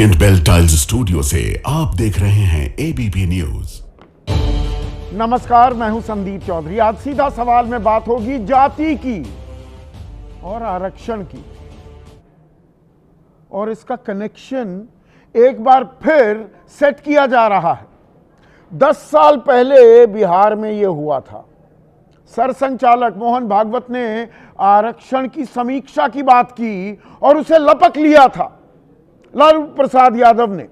Orient bell tiles studio से आप देख रहे हैं एबीपी न्यूज। नमस्कार, मैं हूं संदीप चौधरी। आज सीधा सवाल में बात होगी जाति की और आरक्षण की, और इसका कनेक्शन एक बार फिर सेट किया जा रहा है। 10 साल पहले बिहार में यह हुआ था। सरसंघचालक मोहन भागवत ने आरक्षण की समीक्षा की बात की और उसे लपक लिया था लालू प्रसाद यादव ने।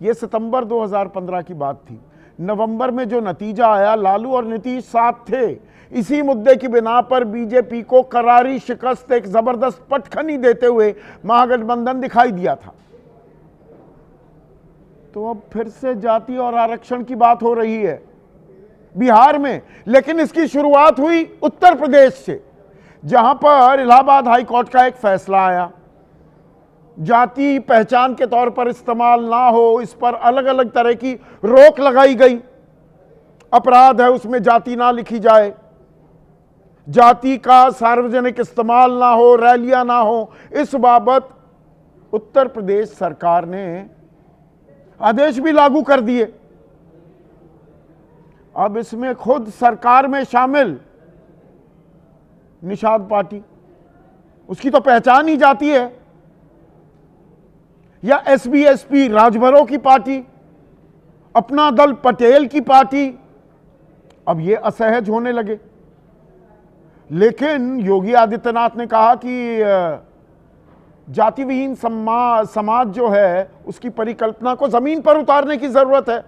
यह सितंबर 2015 की बात थी। नवंबर में जो नतीजा आया, लालू और नीतीश साथ थे। इसी मुद्दे की बिना पर बीजेपी को करारी शिकस्त, एक जबरदस्त पटखनी देते हुए महागठबंधन दिखाई दिया था। तो अब फिर से जाति और आरक्षण की बात हो रही है बिहार में, लेकिन इसकी शुरुआत हुई उत्तर प्रदेश से, जहां पर इलाहाबाद हाई कोर्ट का एक फैसला आया। जाति पहचान के तौर पर इस्तेमाल ना हो, इस पर अलग अलग तरह की रोक लगाई गई। अपराध है उसमें जाति ना लिखी जाए, जाति का सार्वजनिक इस्तेमाल ना हो, रैलियां ना हो। इस बाबत उत्तर प्रदेश सरकार ने आदेश भी लागू कर दिए। अब इसमें खुद सरकार में शामिल निषाद पार्टी, उसकी तो पहचान ही जाती है, या एसबीएसपी राजभरों की पार्टी, अपना दल पटेल की पार्टी, अब ये असहज होने लगे। लेकिन योगी आदित्यनाथ ने कहा कि जाति विहीन समाज जो है उसकी परिकल्पना को जमीन पर उतारने की जरूरत है,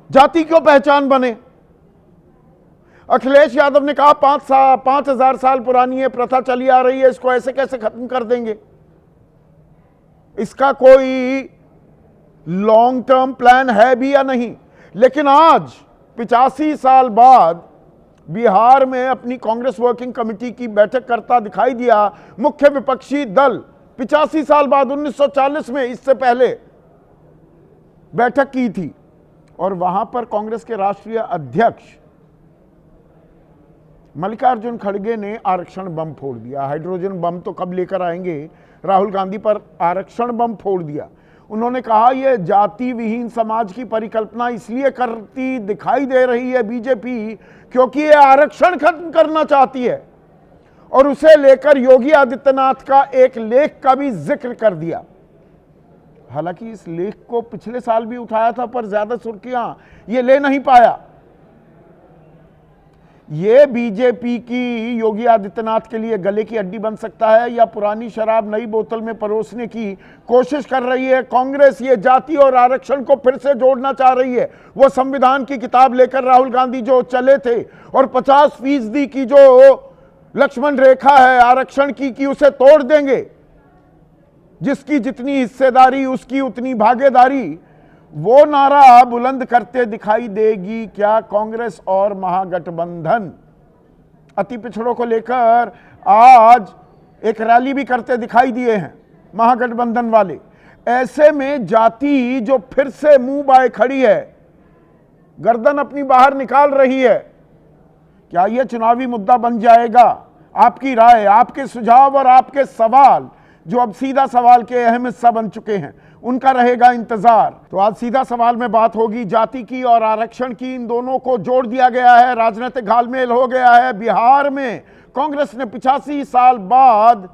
जाति क्यों पहचान बने। अखिलेश यादव ने कहा 5,000 साल पुरानी ये प्रथा चली आ रही है, इसको ऐसे कैसे खत्म कर देंगे। इसका कोई लॉन्ग टर्म प्लान है भी या नहीं। लेकिन आज 85 साल बाद बिहार में अपनी कांग्रेस वर्किंग कमेटी की बैठक करता दिखाई दिया मुख्य विपक्षी दल। 85 साल बाद 1940 में इससे पहले बैठक की थी, और वहां पर कांग्रेस के राष्ट्रीय अध्यक्ष मल्लिकार्जुन खड़गे ने आरक्षण बम फोड़ दिया। हाइड्रोजन बम तो कब लेकर आएंगे, राहुल गांधी पर आरक्षण बम फोड़ दिया। उन्होंने कहा यह जाति विहीन समाज की परिकल्पना इसलिए करती दिखाई दे रही है बीजेपी क्योंकि यह आरक्षण खत्म करना चाहती है, और उसे लेकर योगी आदित्यनाथ का एक लेख का भी जिक्र कर दिया। हालांकि इस लेख को पिछले साल भी उठाया था, पर ज्यादा सुर्खियां ये ले नहीं पाया। ये बीजेपी की योगी आदित्यनाथ के लिए गले की हड्डी बन सकता है, या पुरानी शराब नई बोतल में परोसने की कोशिश कर रही है कांग्रेस। ये जाति और आरक्षण को फिर से जोड़ना चाह रही है। वो संविधान की किताब लेकर राहुल गांधी जो चले थे, और 50% की जो लक्ष्मण रेखा है आरक्षण की उसे तोड़ देंगे, जिसकी जितनी हिस्सेदारी उसकी उतनी भागीदारी, वो नारा बुलंद करते दिखाई देगी क्या कांग्रेस और महागठबंधन। अति पिछड़ों को लेकर आज एक रैली भी करते दिखाई दिए हैं महागठबंधन वाले। ऐसे में जाति जो फिर से मुंह बाए खड़ी है, गर्दन अपनी बाहर निकाल रही है, क्या यह चुनावी मुद्दा बन जाएगा? आपकी राय, आपके सुझाव और आपके सवाल, जो अब सीधा सवाल के अहम हिस्सा बन चुके हैं, उनका रहेगा इंतजार। तो आज सीधा सवाल में बात होगी जाति की और आरक्षण की। इन दोनों को जोड़ दिया गया है, राजनीतिक घालमेल हो गया है। बिहार में कांग्रेस ने 85 साल बाद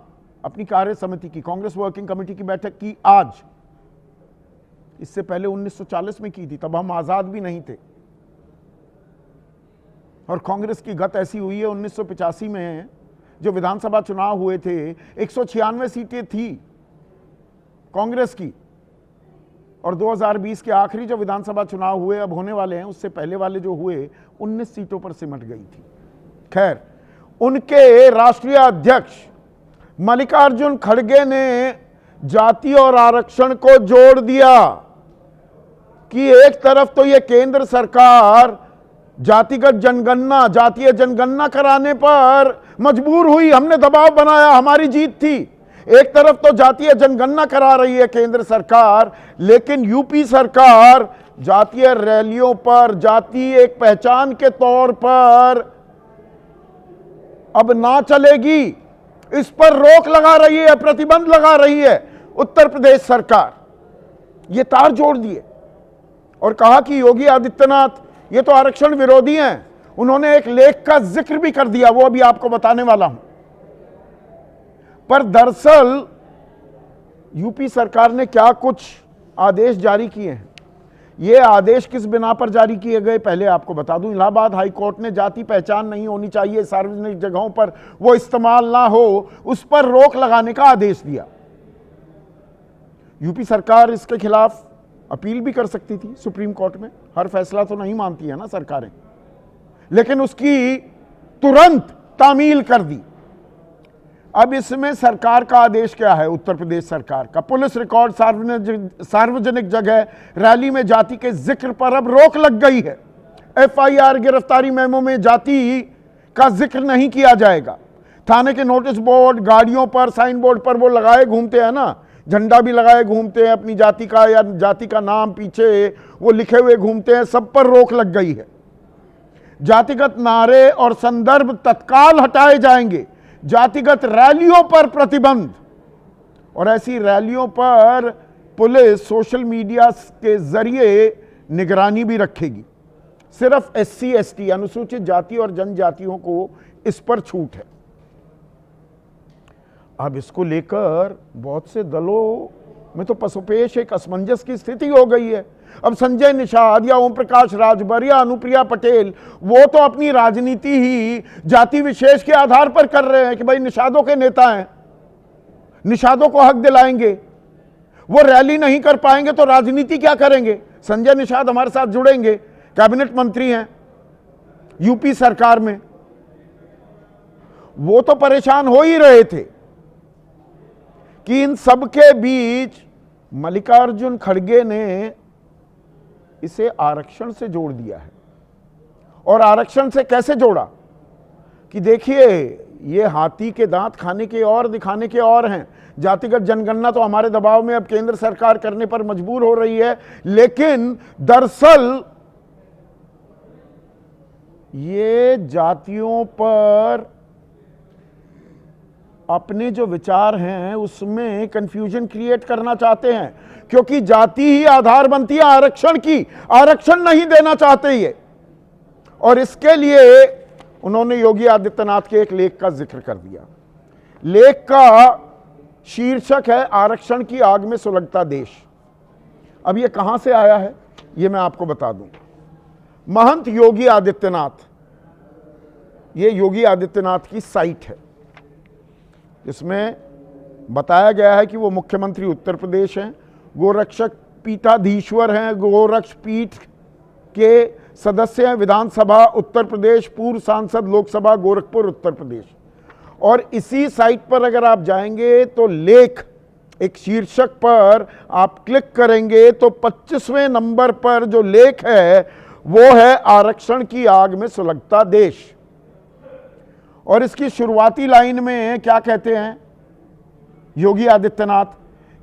अपनी कार्य समिति की, कांग्रेस वर्किंग कमेटी की बैठक की आज। इससे पहले 1940 में की थी, तब हम आजाद भी नहीं थे। और कांग्रेस की गत ऐसी हुई है, 1985 में जो विधानसभा चुनाव हुए थे 196 सीटें थी कांग्रेस की, और 2020 के आखिरी जो विधानसभा चुनाव हुए, अब होने वाले हैं, उससे पहले वाले जो हुए 19 सीटों पर सिमट गई थी। खैर, उनके राष्ट्रीय अध्यक्ष मल्लिकार्जुन खड़गे ने जाति और आरक्षण को जोड़ दिया कि एक तरफ तो ये केंद्र सरकार जातिगत जनगणना, जातीय जनगणना कराने पर मजबूर हुई, हमने दबाव बनाया, हमारी जीत थी। एक तरफ तो जातीय जनगणना करा रही है केंद्र सरकार, लेकिन यूपी सरकार जातीय रैलियों पर, जाति एक पहचान के तौर पर अब ना चलेगी, इस पर रोक लगा रही है, प्रतिबंध लगा रही है उत्तर प्रदेश सरकार। ये तार जोड़ दिए और कहा कि योगी आदित्यनाथ ये तो आरक्षण विरोधी हैं। उन्होंने एक लेख का जिक्र भी कर दिया, वो अभी आपको बताने वाला हूं। पर दरअसल यूपी सरकार ने क्या कुछ आदेश जारी किए हैं, ये आदेश किस बिना पर जारी किए गए पहले आपको बता दूं। इलाहाबाद हाई कोर्ट ने जाति पहचान नहीं होनी चाहिए, सार्वजनिक जगहों पर वो इस्तेमाल ना हो, उस पर रोक लगाने का आदेश दिया। यूपी सरकार इसके खिलाफ अपील भी कर सकती थी सुप्रीम कोर्ट में, हर फैसला तो नहीं मानती है ना सरकारें, लेकिन उसकी तुरंत तामील कर दी। अब इसमें सरकार का आदेश क्या है, उत्तर प्रदेश सरकार का, पुलिस रिकॉर्ड सार्वजनिक जगह रैली में जाति के जिक्र पर अब रोक लग गई है। एफआईआर गिरफ्तारी मेमो में जाति का जिक्र नहीं किया जाएगा। थाने के नोटिस बोर्ड, गाड़ियों पर, साइन बोर्ड पर वो लगाए घूमते हैं ना, झंडा भी लगाए घूमते हैं अपनी जाति का, या जाति का नाम पीछे वो लिखे हुए घूमते हैं, सब पर रोक लग गई है। जातिगत नारे और संदर्भ तत्काल हटाए जाएंगे। जातिगत रैलियों पर प्रतिबंध, और ऐसी रैलियों पर पुलिस सोशल मीडिया के जरिए निगरानी भी रखेगी। सिर्फ SC ST अनुसूचित जाति और जनजातियों को इस पर छूट है। अब इसको लेकर बहुत से दलों में तो पसोपेश एक असमंजस की स्थिति हो गई है। अब संजय निषाद या ओम प्रकाश राजभर या अनुप्रिया पटेल वो तो अपनी राजनीति ही जाति विशेष के आधार पर कर रहे हैं कि भाई निषादों के नेता हैं, निषादों को हक दिलाएंगे। वो रैली नहीं कर पाएंगे तो राजनीति क्या करेंगे। संजय निषाद हमारे साथ जुड़ेंगे, कैबिनेट मंत्री हैं यूपी सरकार में, वो तो परेशान हो ही रहे थे कि इन सब के बीच मल्लिकार्जुन खड़गे ने इसे आरक्षण से जोड़ दिया है। और आरक्षण से कैसे जोड़ा कि देखिए, ये हाथी के दांत खाने के और दिखाने के और हैं। जातिगत जनगणना तो हमारे दबाव में अब केंद्र सरकार करने पर मजबूर हो रही है, लेकिन दरअसल ये जातियों पर अपने जो विचार हैं उसमें कंफ्यूजन क्रिएट करना चाहते हैं, क्योंकि जाति ही आधार बनती है आरक्षण की। आरक्षण नहीं देना चाहते ये, और इसके लिए उन्होंने योगी आदित्यनाथ के एक लेख का जिक्र कर दिया। लेख का शीर्षक है आरक्षण की आग में सुलगता देश। अब ये कहां से आया है ये मैं आपको बता दूं। महंत योगी आदित्यनाथ, ये योगी आदित्यनाथ की साइट है, इसमें बताया गया है कि वो मुख्यमंत्री उत्तर प्रदेश हैं, गोरक्षक पीठाधीश्वर हैं, गोरक्ष पीठ के सदस्य हैं, विधानसभा उत्तर प्रदेश, पूर्व सांसद लोकसभा गोरखपुर उत्तर प्रदेश। और इसी साइट पर अगर आप जाएंगे तो लेख एक शीर्षक पर आप क्लिक करेंगे तो 25वें नंबर पर जो लेख है वो है आरक्षण की आग में सुलगता देश। और इसकी शुरुआती लाइन में क्या कहते हैं योगी आदित्यनाथ,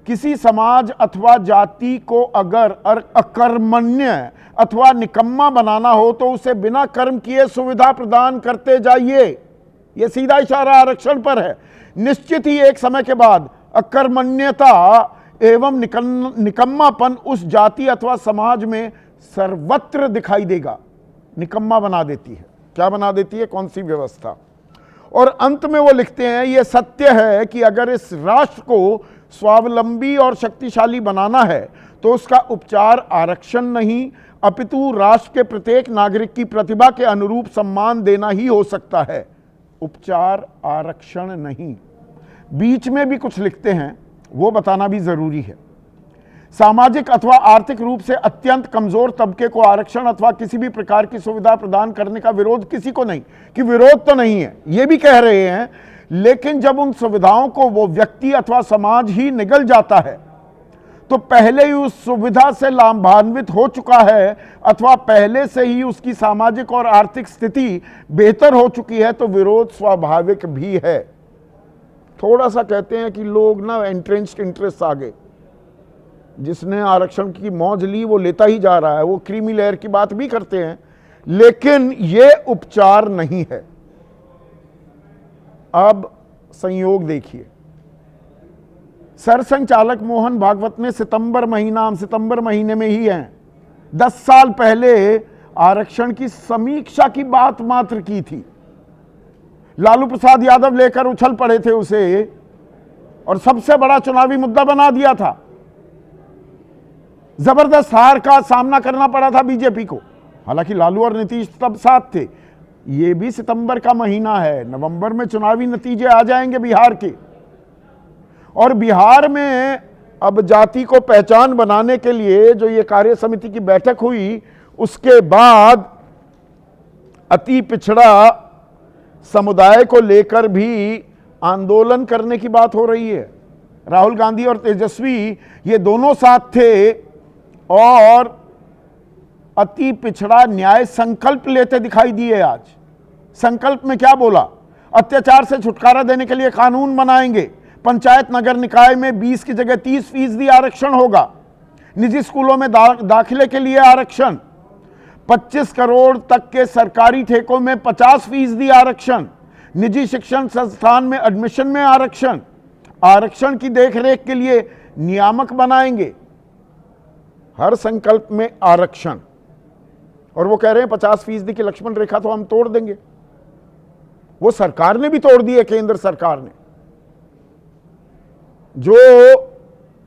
किसी समाज अथवा जाति को अगर अकर्मण्य अथवा निकम्मा बनाना हो तो उसे बिना कर्म किए सुविधा प्रदान करते जाइए। यह सीधा इशारा आरक्षण पर है। निश्चित ही एक समय के बाद अकर्मण्यता एवं निकम्मापन उस जाति अथवा समाज में सर्वत्र दिखाई देगा। निकम्मा बना देती है, क्या बना देती है, कौन सी व्यवस्था। और अंत में वो लिखते हैं, यह सत्य है कि अगर इस राष्ट्र को स्वावलंबी और शक्तिशाली बनाना है तो उसका उपचार आरक्षण नहीं अपितु राष्ट्र के प्रत्येक नागरिक की प्रतिभा के अनुरूप सम्मान देना ही हो सकता है, उपचार आरक्षण नहीं। बीच में भी कुछ लिखते हैं, वो बताना भी जरूरी है। सामाजिक अथवा आर्थिक रूप से अत्यंत कमजोर तबके को आरक्षण अथवा किसी भी प्रकार की सुविधा प्रदान करने का विरोध किसी को नहीं, कि विरोध तो नहीं है ये भी कह रहे हैं, लेकिन जब उन सुविधाओं को वो व्यक्ति अथवा समाज ही निगल जाता है तो पहले ही उस सुविधा से लाभान्वित हो चुका है अथवा पहले से ही उसकी सामाजिक और आर्थिक स्थिति बेहतर हो चुकी है तो विरोध स्वाभाविक भी है। थोड़ा सा कहते हैं कि लोग ना एंट्रेंस्ड इंटरेस्ट आ गए, जिसने आरक्षण की मौज ली वो लेता ही जा रहा है, वो क्रीमी लेयर की बात भी करते हैं, लेकिन ये उपचार नहीं है। अब संयोग देखिए, सरसंघचालक मोहन भागवत ने सितंबर महीने में ही है 10 साल पहले आरक्षण की समीक्षा की बात मात्र की थी। लालू प्रसाद यादव लेकर उछल पड़े थे उसे और सबसे बड़ा चुनावी मुद्दा बना दिया था। जबरदस्त हार का सामना करना पड़ा था बीजेपी को। हालांकि लालू और नीतीश तब साथ थे। यह भी सितंबर का महीना है, नवंबर में चुनावी नतीजे आ जाएंगे बिहार के। और बिहार में अब जाति को पहचान बनाने के लिए जो ये कार्य समिति की बैठक हुई, उसके बाद अति पिछड़ा समुदाय को लेकर भी आंदोलन करने की बात हो रही है। राहुल गांधी और तेजस्वी ये दोनों साथ थे और अति पिछड़ा न्याय संकल्प लेते दिखाई दिए। आज संकल्प में क्या बोला? अत्याचार से छुटकारा देने के लिए कानून बनाएंगे, पंचायत नगर निकाय में 20 की जगह 30% आरक्षण होगा, निजी स्कूलों में दाखिले के लिए आरक्षण, 25 करोड़ तक के सरकारी ठेकों में 50% आरक्षण, निजी शिक्षण संस्थान में एडमिशन में आरक्षण, आरक्षण की देखरेख के लिए नियामक बनाएंगे। हर संकल्प में आरक्षण। और वो कह रहे हैं 50% की लक्ष्मण रेखा तो हम तोड़ देंगे। वो सरकार ने भी तोड़ दी है, केंद्र सरकार ने। जो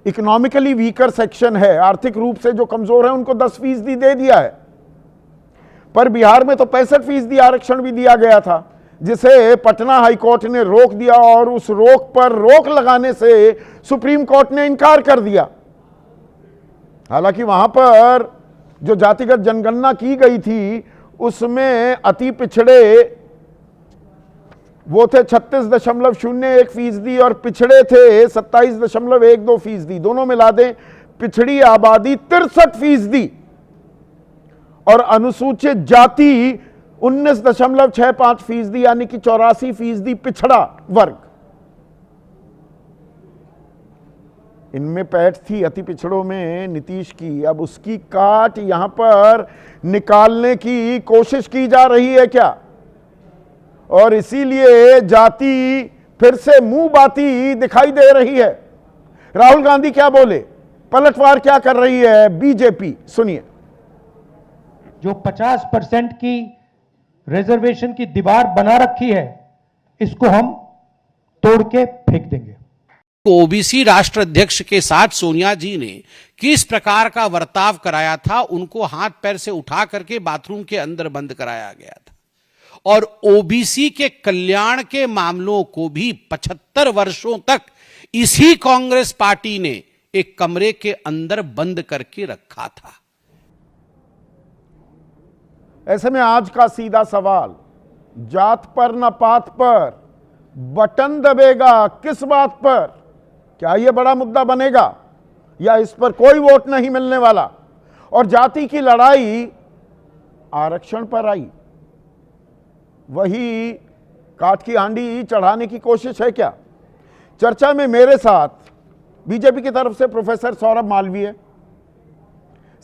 इकोनॉमिकली वीकर सेक्शन है, आर्थिक रूप से जो कमजोर है, उनको 10% दे दिया है। पर बिहार में तो 65% आरक्षण भी दिया गया था, जिसे पटना हाईकोर्ट ने रोक दिया और उस रोक पर रोक लगाने से सुप्रीम कोर्ट ने इनकार कर दिया। हालांकि वहां पर जो जातिगत जनगणना की गई थी उसमें अति पिछड़े वो थे 36.01% और पिछड़े थे 27.12%। दोनों मिला दें पिछड़ी आबादी 63% और अनुसूचित जाति 19.65%, यानी कि 84% पिछड़ा वर्ग। इनमें पैठ थी अति पिछड़ों में नीतीश की। अब उसकी काट यहां पर निकालने की कोशिश की जा रही है क्या? और इसीलिए जाति फिर से मुंह बाती दिखाई दे रही है। राहुल गांधी क्या बोले, पलटवार क्या कर रही है बीजेपी, सुनिए। जो 50% की रिजर्वेशन की दीवार बना रखी है, इसको हम तोड़ के फेंक देंगे। ओबीसी राष्ट्र अध्यक्ष के साथ सोनिया जी ने किस प्रकार का बर्ताव कराया था, उनको हाथ पैर से उठा करके बाथरूम के अंदर बंद कराया गया था। और ओबीसी के कल्याण के मामलों को भी 75 वर्षों तक इसी कांग्रेस पार्टी ने एक कमरे के अंदर बंद करके रखा था। ऐसे में आज का सीधा सवाल, जात पर न पात पर बटन दबेगा किस बात पर? क्या यह बड़ा मुद्दा बनेगा या इस पर कोई वोट नहीं मिलने वाला? और जाति की लड़ाई आरक्षण पर आई, वही काठ की हांडी चढ़ाने की कोशिश है क्या? चर्चा में मेरे साथ बीजेपी की तरफ से प्रोफेसर सौरभ मालवीय,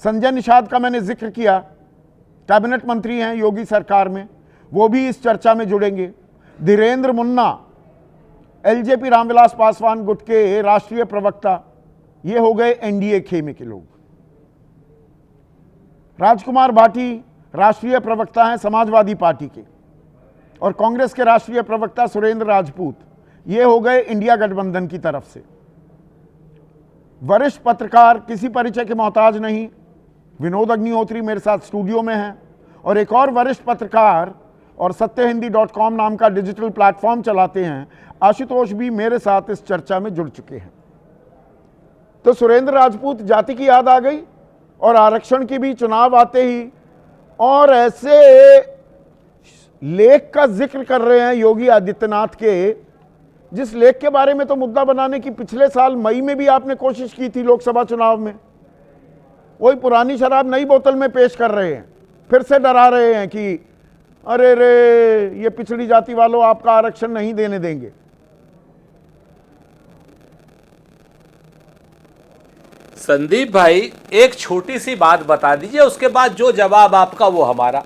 संजय निषाद का मैंने जिक्र किया, कैबिनेट मंत्री हैं योगी सरकार में, वो भी इस चर्चा में जुड़ेंगे। धीरेन्द्र मुन्ना, एलजेपी रामविलास पासवान गुट के राष्ट्रीय प्रवक्ता, ये हो गए एनडीए खेमे के लोग। राजकुमार भाटी राष्ट्रीय प्रवक्ता हैं समाजवादी पार्टी के, और कांग्रेस के राष्ट्रीय प्रवक्ता सुरेंद्र राजपूत, ये हो गए इंडिया गठबंधन की तरफ से। वरिष्ठ पत्रकार, किसी परिचय के मोहताज नहीं, विनोद अग्निहोत्री मेरे साथ स्टूडियो में हैं, और एक और वरिष्ठ पत्रकार और सत्यहिंदी.com नाम का डिजिटल प्लेटफॉर्म चलाते हैं, आशुतोष भी मेरे साथ इस चर्चा में जुड़ चुके हैं। तो सुरेंद्र राजपूत, जाति की याद आ गई और आरक्षण की भी, चुनाव आते ही, और ऐसे लेख का जिक्र कर रहे हैं योगी आदित्यनाथ के, जिस लेख के बारे में तो मुद्दा बनाने की पिछले साल मई में भी आपने कोशिश की थी लोकसभा चुनाव में। वही पुरानी शराब नई बोतल में पेश कर रहे हैं, फिर से डरा रहे हैं कि अरे रे ये पिछड़ी जाति वालों आपका आरक्षण नहीं देने देंगे। संदीप भाई, एक छोटी सी बात बता दीजिए, उसके बाद जो जवाब आपका वो हमारा।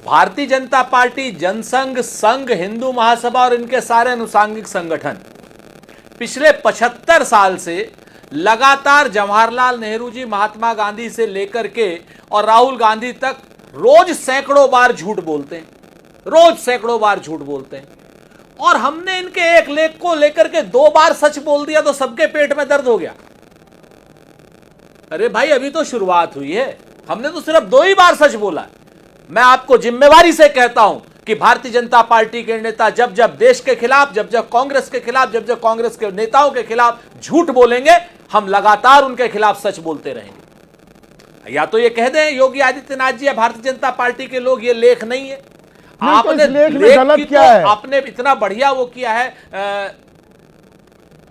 भारतीय जनता पार्टी, जनसंघ, संघ, हिंदू महासभा और इनके सारे अनुसांगिक संगठन पिछले 75 साल से लगातार जवाहरलाल नेहरू जी, महात्मा गांधी से लेकर के और राहुल गांधी तक रोज सैकड़ों बार झूठ बोलते हैं, रोज सैकड़ों बार झूठ बोलते हैं। और हमने इनके एक लेख को लेकर के 2 बार सच बोल दिया तो सबके पेट में दर्द हो गया। अरे भाई, अभी तो शुरुआत हुई है, हमने तो सिर्फ 2 ही बार सच बोला। मैं आपको जिम्मेवारी से कहता हूं कि भारतीय जनता पार्टी के नेता जब जब देश के खिलाफ, जब जब कांग्रेस के खिलाफ, जब जब कांग्रेस के नेताओं के खिलाफ झूठ बोलेंगे, हम लगातार उनके खिलाफ सच बोलते रहेंगे। या तो ये कह दें योगी आदित्यनाथ जी या भारतीय जनता पार्टी के लोग, ये लेख नहीं है। आपने लेख में लेख गलत की क्या तो है? आपने इतना बढ़िया वो किया है।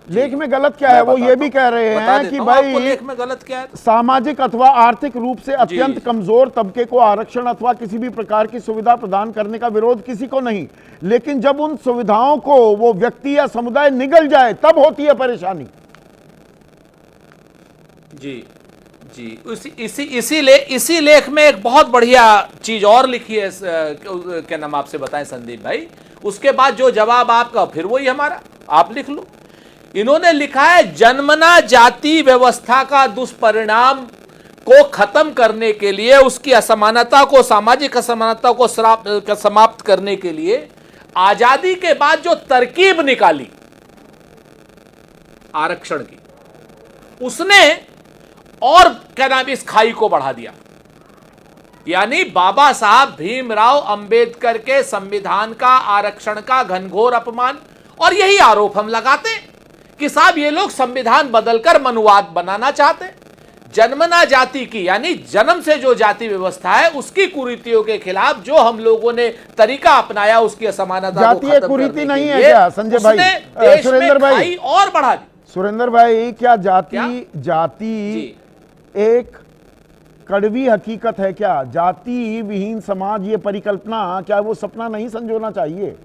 लेख में गलत क्या है? वो ये भी कह रहे हैं कि भाई लेख में गलत क्या है? सामाजिक अथवा आर्थिक रूप से अत्यंत कमजोर तबके को आरक्षण अथवा किसी भी प्रकार की सुविधा प्रदान करने का विरोध किसी को नहीं, लेकिन जब उन सुविधाओं को वो व्यक्ति या समुदाय निगल जाए तब होती है परेशानी। जी जी, इसी लेख में एक बहुत बढ़िया चीज और लिखी है, क्या नाम आपसे बताएं संदीप भाई, उसके बाद जो जवाब आपका फिर वही हमारा, आप लिख लो। इन्होंने लिखा है, जन्मना जाति व्यवस्था का दुष्परिणाम को खत्म करने के लिए, उसकी असमानता को, सामाजिक असमानता को समाप्त करने के लिए आजादी के बाद जो तरकीब निकाली आरक्षण की, उसने और क्या नाम इस खाई को बढ़ा दिया। यानी बाबा साहब भीमराव अंबेडकर के संविधान का, आरक्षण का घनघोर अपमान। और यही आरोप हम लगाते हैं कि साहब ये लोग संविधान बदलकर मनुवाद बनाना चाहते हैं। जन्मना जाति की, यानी जन्म से जो जाति व्यवस्था है उसकी कुरीतियों के खिलाफ जो हम लोगों ने तरीका अपनाया, उसकी असमानता जातीय कुरीति नहीं है क्या संजय भाई? सुरेंद्र भाई और बढ़ा दी। सुरेंद्र भाई, क्या जाति एक कड़वी हकीकत है क्या? जाति विहीन समाज, ये परिकल्पना, क्या वो सपना नहीं संजोना चाहिए?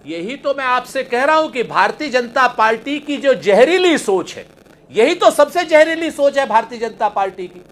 यही तो मैं आपसे कह रहा हूं कि भारतीय जनता पार्टी की जो जहरीली सोच है, यही तो सबसे जहरीली सोच है भारतीय जनता पार्टी की,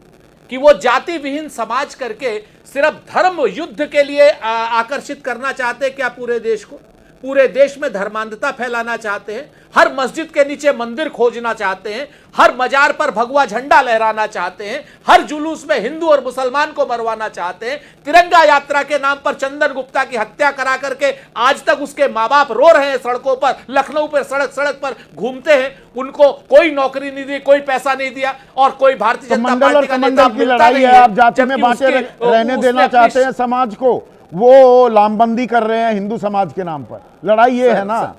कि वो जाति विहीन समाज करके सिर्फ धर्म युद्ध के लिए आकर्षित करना चाहते हैं क्या पूरे देश को? पूरे देश में धर्मांधता फैलाना चाहते हैं, हर मस्जिद के नीचे मंदिर खोजना चाहते हैं, हर मजार पर भगवा झंडा लहराना चाहते हैं, हर जुलूस में हिंदू और मुसलमान को मरवाना चाहते हैं, तिरंगा यात्रा के नाम पर चंदन गुप्ता की हत्या करा करके आज तक उसके माँ बाप रो रहे हैं सड़कों पर, लखनऊ पर सड़क पर घूमते हैं, उनको कोई नौकरी नहीं दी, कोई पैसा नहीं दिया, और कोई भारतीय जनता पार्टी का नेता की लड़ाई है। आप जाति में बांटे रहने देना चाहते हैं समाज को, वो लामबंदी कर रहे हैं हिंदू समाज के नाम पर। लड़ाई ये है ना?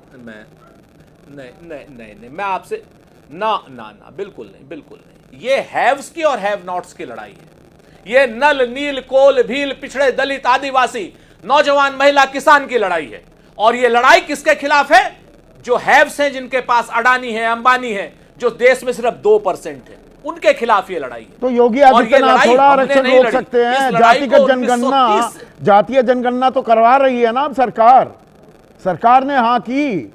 नहीं, मैं आपसे ना बिल्कुल नहीं। ये हैव्स की और हैव नॉट्स की लड़ाई है। ये नल नील कोल भील पिछड़े दलित आदिवासी नौजवान महिला किसान की लड़ाई है। और ये लड़ाई किसके खिलाफ है? जो हैव्स हैं, जिनके पास अडानी है, अंबानी है, जो देश में सिर्फ 2% है, उनके खिलाफ ये लड़ाई है। तो योगी आदित्यनाथ थोड़ा आरक्षण रोक सकते हैं। जातीय जनगणना तो करवा रही है ना अब सरकार ने हाँ की।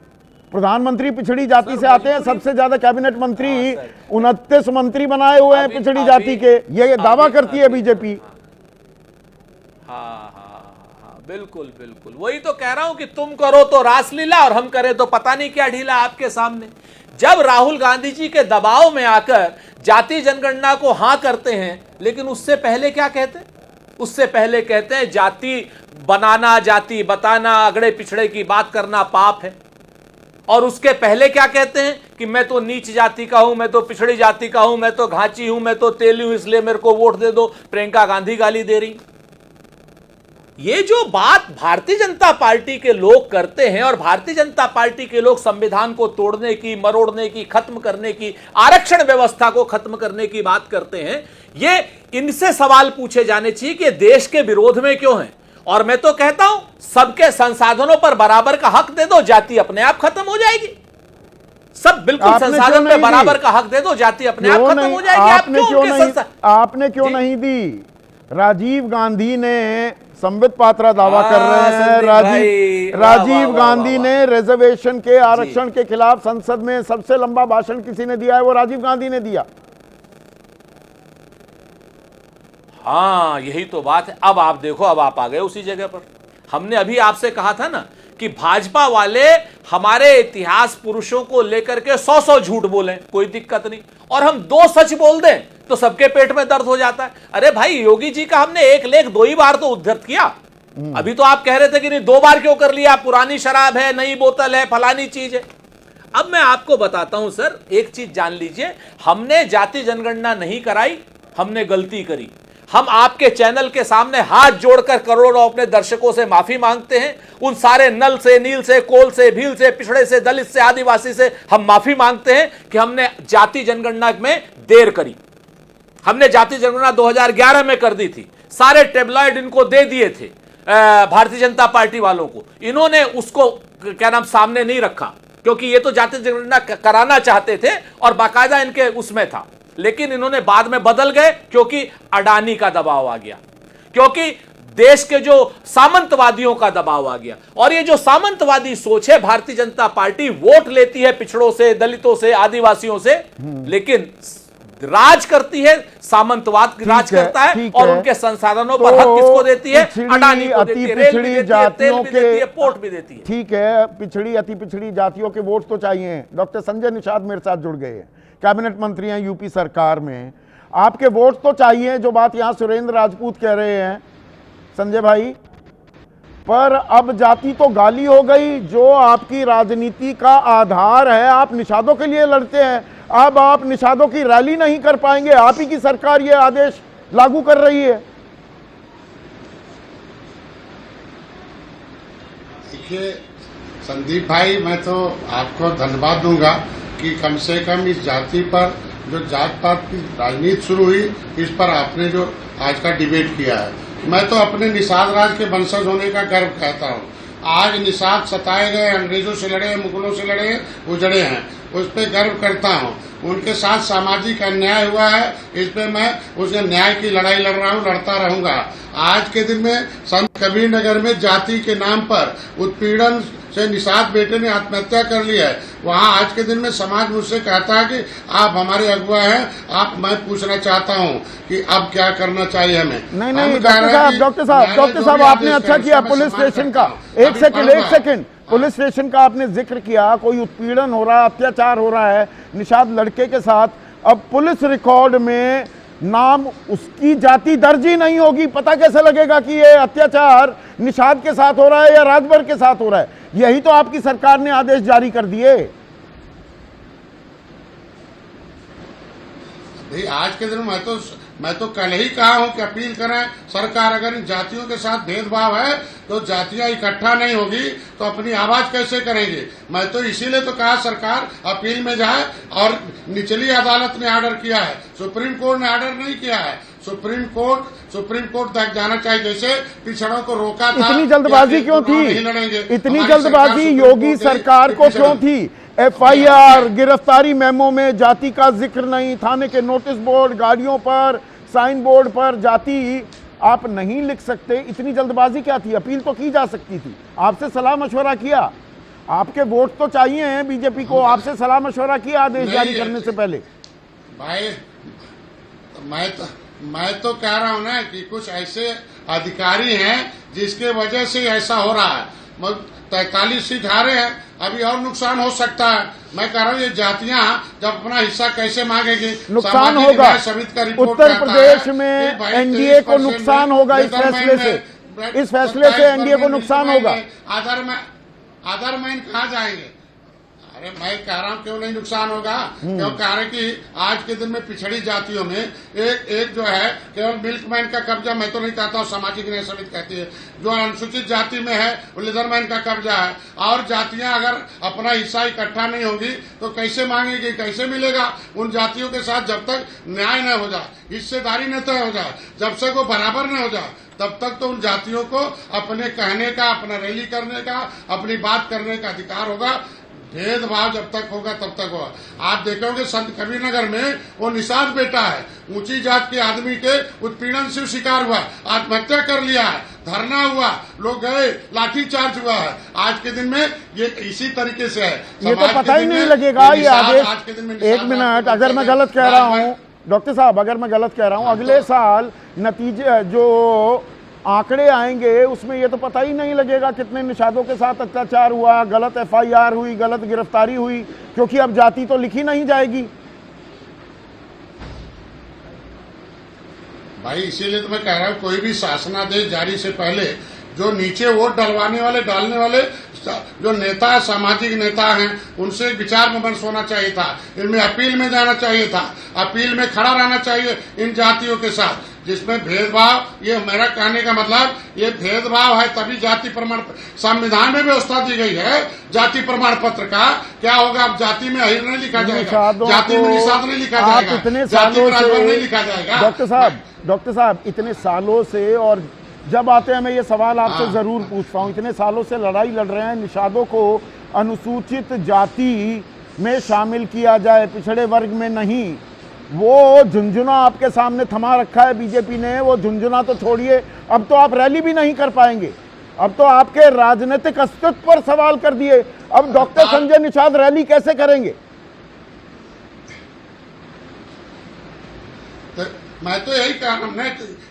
प्रधानमंत्री पिछड़ी जाति से आते हैं, सबसे ज्यादा कैबिनेट मंत्री 29 मंत्री बनाए हुए हैं पिछड़ी जाति के, ये दावा करती है बीजेपी। हाँ, बिल्कुल वही तो कह रहा हूं कि तुम करो तो रासलीला और हम करें तो पता नहीं क्या ढीला आपके सामने। जब राहुल गांधी जी के दबाव में आकर जाति जनगणना को हां करते हैं, लेकिन उससे पहले क्या कहते हैं? उससे पहले कहते हैं जाति बनाना, जाति बताना, अगड़े पिछड़े की बात करना पाप है। और उसके पहले क्या कहते हैं कि मैं तो नीच जाति का हूं, मैं तो पिछड़ी जाति का हूं, मैं तो घाची हूं, मैं तो तेली हूं, इसलिए मेरे को वोट दे दो। प्रियंका गांधी गाली दे रही। ये जो बात भारतीय जनता पार्टी के लोग करते हैं, और भारतीय जनता पार्टी के लोग संविधान को तोड़ने की, मरोड़ने की, खत्म करने की, आरक्षण व्यवस्था को खत्म करने की बात करते हैं, ये इनसे सवाल पूछे जाने चाहिए कि देश के विरोध में क्यों है। और मैं तो कहता हूं सबके संसाधनों पर बराबर का हक दे दो, जाति अपने आप खत्म हो जाएगी। सब बिल्कुल संसाधन पे बराबर का हक दे दो, जाति अपने आप खत्म हो जाएगी। आपने क्यों नहीं दी? राजीव गांधी ने, संबित पात्रा दावा कर रहे हैं, राजीव गांधी ने रिजर्वेशन के, आरक्षण के खिलाफ संसद में सबसे लंबा भाषण किसी ने दिया है, वो राजीव गांधी ने दिया। हाँ, यही तो बात है। अब आप देखो, अब आप आ गए उसी जगह पर। हमने अभी आपसे कहा था ना कि भाजपा वाले हमारे इतिहास पुरुषों को लेकर के 100 झूठ बोलें, कोई दिक्कत नहीं, और हम 2 सच बोल दें तो सबके पेट में दर्द हो जाता है। अरे भाई, योगी जी का हमने एक लेख 2 ही बार तो उद्धृत किया। अभी तो आप कह रहे थे कि नहीं 2 बार क्यों कर लिया, पुरानी शराब है, नई बोतल है, फलानी चीज है। अब मैं आपको बताता हूं सर, एक चीज जान लीजिए, हमने जाति जनगणना नहीं कराई, हमने गलती करी। हम आपके चैनल के सामने हाथ जोड़कर करोड़ों अपने दर्शकों से माफी मांगते हैं। उन सारे नल से, नील से, कोल से, भील से, पिछड़े से, दलित से, आदिवासी से हम माफी मांगते हैं कि हमने जाति जनगणना में देर करी। हमने जाति जनगणना 2011 में कर दी थी, सारे टेबलॉइड इनको दे दिए थे भारतीय जनता पार्टी वालों को। इन्होंने उसको क्या नाम सामने नहीं रखा, क्योंकि ये तो जाति जनगणना कराना चाहते थे और बाकायदा इनके उसमें था, लेकिन इन्होंने बाद में बदल गए क्योंकि अडानी का दबाव आ गया, क्योंकि देश के जो सामंतवादियों का दबाव आ गया। और ये जो सामंतवादी सोच है, भारतीय जनता पार्टी वोट लेती है पिछड़ों से, दलितों से, आदिवासियों से, लेकिन राज करती है, सामंतवाद राज करता है और उनके संसाधनों पर हक किसको देती है? अडानी को देती है, रेल भी देती है, तेल भी देती है, पोर्ट भी देती है। ठीक है, पिछड़ी अति पिछड़ी जातियों के वोट तो चाहिए। डॉक्टर संजय निषाद मेरे साथ जुड़ गए हैं, कैबिनेट मंत्री हैं यूपी सरकार में, आपके वोट तो चाहिए। जो बात यहां सुरेंद्र राजपूत कह रहे हैं संजय भाई, पर अब जाति तो गाली हो गई, जो आपकी राजनीति का आधार है। आप निषादों के लिए लड़ते हैं, अब आप निषादों की रैली नहीं कर पाएंगे। आप ही की सरकार ये आदेश लागू कर रही है। देखिए संदीप भाई, मैं तो आपको धन्यवाद दूंगा कि कम से कम इस जाति पर, जो जात पात की राजनीति शुरू हुई, इस पर आपने जो आज का डिबेट किया है। मैं तो अपने निषाद राज के वंशज होने का गर्व कहता हूँ। आज निषाद सताए गए, अंग्रेजों से लड़े, मुगलों से लड़े, उजड़े हैं, उस पर गर्व करता हूँ। उनके साथ सामाजिक अन्याय हुआ है, इस पे मैं उसके न्याय की लड़ाई लड़ रहा हूँ, लड़ता रहूंगा। आज के दिन में संत कबीर नगर में जाति के नाम पर उत्पीड़न से निषाद बेटे ने आत्महत्या कर ली है। वहाँ आज के दिन में समाज मुझसे कहता है कि आप हमारे अगुआ हैं, मैं पूछना चाहता हूँ कि अब क्या करना चाहिए हमें। नहीं डॉक्टर साहब आपने अच्छा किया पुलिस स्टेशन का, एक सेकंड पुलिस स्टेशन का आपने जिक्र किया। कोई उत्पीड़न हो रहा है, अत्याचार हो रहा है निषाद लड़के के साथ, अब पुलिस रिकॉर्ड में नाम उसकी जाति दर्ज ही नहीं होगी, पता कैसे लगेगा कि ये अत्याचार निषाद के साथ हो रहा है या राजभर के साथ हो रहा है? यही तो आपकी सरकार ने आदेश जारी कर दिए। भाई आज के दिन मैं तो कल ही कहा हूं कि अपील करें सरकार, अगर इन जातियों के साथ भेदभाव है तो जातियां इकट्ठा नहीं होगी तो अपनी आवाज कैसे करेंगे। मैं तो इसीलिए तो कहा सरकार अपील में जाए, और निचली अदालत ने ऑर्डर किया है, सुप्रीम कोर्ट ने ऑर्डर नहीं किया है। सुप्रीम कोर्ट तक जाना चाहिए, जैसे पिछड़ों को रोका था। इतनी जल्दबाजी क्यों थी? इतनी जल्दबाजी योगी सरकार को क्यों थी? FIR, गिरफ्तारी मेमो में जाति का जिक्र नहीं, थाने के नोटिस बोर्ड, गाड़ियों पर, साइन बोर्ड पर जाति आप नहीं लिख सकते। इतनी जल्दबाजी क्या थी? अपील तो की जा सकती थी, आपसे सलाह मशवरा किया। आपके वोट तो चाहिए बीजेपी को, आपसे सलाह मशवरा किया आदेश जारी करने से पहले। भाई मैं तो कह रहा हूं ना कि कुछ ऐसे अधिकारी हैं जिसके वजह से ऐसा हो रहा है। 43 सीट हारे हैं, अभी और नुकसान हो सकता है। मैं कह रहा हूँ ये जातियां जब अपना हिस्सा कैसे मांगेगी? नुकसान होगा, उत्तर प्रदेश में एनडीए को नुकसान होगा इस फैसले से, इस फैसले से एनडीए को नुकसान होगा। आधार मैन कहाँ जाएंगे? अरे मैं कह रहा हूँ क्यों नहीं नुकसान होगा, क्यों कह रहे कि आज के दिन में पिछड़ी जातियों में एक जो है केवल मिल्कमैन का कब्जा, मैं तो नहीं कहता हूँ, सामाजिक न्याय समिति कहती है, जो अनुसूचित जाति में है वो लेदरमैन का कब्जा है। और जातियां अगर अपना हिस्सा इकट्ठा नहीं होगी तो कैसे मांगेगी, कैसे मिलेगा? उन जातियों के साथ जब तक न्याय न हो जाए, हिस्सेदारी न तय हो जाए, जब तक वो बराबर न हो जाए, तब तक तो उन जातियों को अपने कहने का, अपना रैली करने का, अपनी बात करने का अधिकार होगा। भेदभाव जब तक होगा तब तक होगा। आप देखोगे संत कबीर नगर में वो निषाद बेटा है, ऊंची जात के आदमी के उत्पीड़न से शिकार हुआ, आत्महत्या कर लिया है, धरना हुआ, लोग गए, लाठीचार्ज हुआ है। आज के दिन में ये इसी तरीके से है। ये तो पता ही नहीं लगेगा ये आदेश। एक मिनट, अगर मैं गलत कह रहा हूँ डॉक्टर साहब, अगर मैं गलत कह रहा हूँ, अगले साल नतीजे जो आंकड़े आएंगे उसमें ये तो पता ही नहीं लगेगा कितने निषादों के साथ अत्याचार हुआ, गलत FIR हुई, गलत गिरफ्तारी हुई, क्योंकि अब जाति तो लिखी नहीं जाएगी। भाई इसीलिए तो मैं कह रहा हूं, कोई भी शासनादेश जारी से पहले जो नीचे वोट डालने वाले जो नेता, सामाजिक नेता हैं, उनसे विचार विमर्श होना चाहिए था। इनमें अपील में जाना चाहिए था, अपील में खड़ा रहना चाहिए इन जातियों के साथ जिसमें भेदभाव, ये मेरा कहने का मतलब ये भेदभाव है, तभी जाति प्रमाण संविधान में व्यवस्था दी गई है जाति प्रमाण पत्र का। क्या होगा अब जाति में अहिर नहीं लिखा जाएगा, जाति में निषाद नहीं लिखा जाएगा, इतने जाति सालों में राजभर नहीं से लिखा जाएगा। डॉक्टर साहब इतने सालों से, और जब आते हैं मैं ये सवाल आपसे जरूर पूछता हूँ, इतने सालों से लड़ाई लड़ रहे हैं निषादों को अनुसूचित जाति में शामिल किया जाए, पिछड़े वर्ग में नहीं। वो झुंझुना आपके सामने थमा रखा है बीजेपी ने, वो झुंझुना तो छोड़िए, अब तो आप रैली भी नहीं कर पाएंगे, अब तो आपके राजनीतिक अस्तित्व पर सवाल कर दिए। अब डॉक्टर संजय निषाद रैली कैसे करेंगे? तो मैं तो यही कह रहा हूं,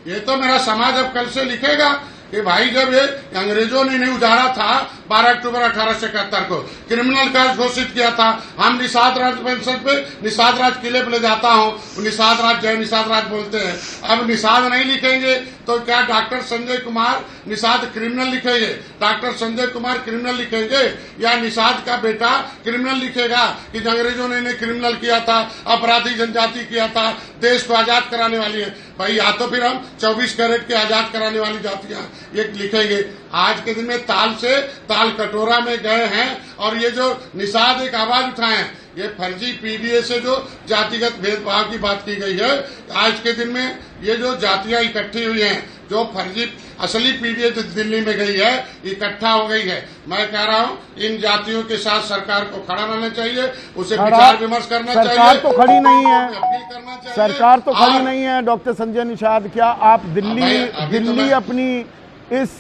ये तो मेरा समाज अब कल से लिखेगा कि भाई जब ये अंग्रेजों ने नहीं उजाड़ा था 12 अक्टूबर 1871 को, क्रिमिनल केस घोषित किया था, हम निषाद राज परिषद पे निषाद राज किले पे ले जाता हूँ, निषाद राज जय निषाद राज बोलते हैं। अब निषाद नहीं लिखेंगे तो क्या डॉक्टर संजय कुमार निषाद क्रिमिनल लिखेंगे? डॉक्टर संजय कुमार क्रिमिनल लिखेंगे या निषाद का बेटा क्रिमिनल लिखेगा कि अंग्रेजों ने इन्हें क्रिमिनल किया था, अपराधी जनजाति किया था, देश को आजाद कराने वाली है? भाई या तो फिर हम 24 कैरेट के आजाद कराने वाली जातियां ये लिखेंगे। आज के दिन में ताल से ताल कटोरा में गए हैं और ये जो निषाद एक आवाज उठाए हैं, ये फर्जी PDA से जो जातिगत भेदभाव की बात की गई है, आज के दिन में ये जो जातियां इकट्ठी हुई हैं, जो फर्जी असली PDA जो दिल्ली में गई है, इकट्ठा हो गई है। मैं कह रहा हूं इन जातियों के साथ सरकार को खड़ा रहना चाहिए, उसे विचार विमर्श करना चाहिए। सरकार तो खड़ी नहीं है, अपील करना चाहिए। सरकार तो खड़ी नहीं है। डॉक्टर संजय निषाद, क्या आप दिल्ली अपनी इस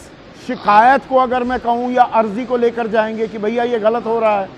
शिकायत को अगर मैं कहूं या अर्जी को लेकर जाएंगे कि भैया ये गलत हो रहा है?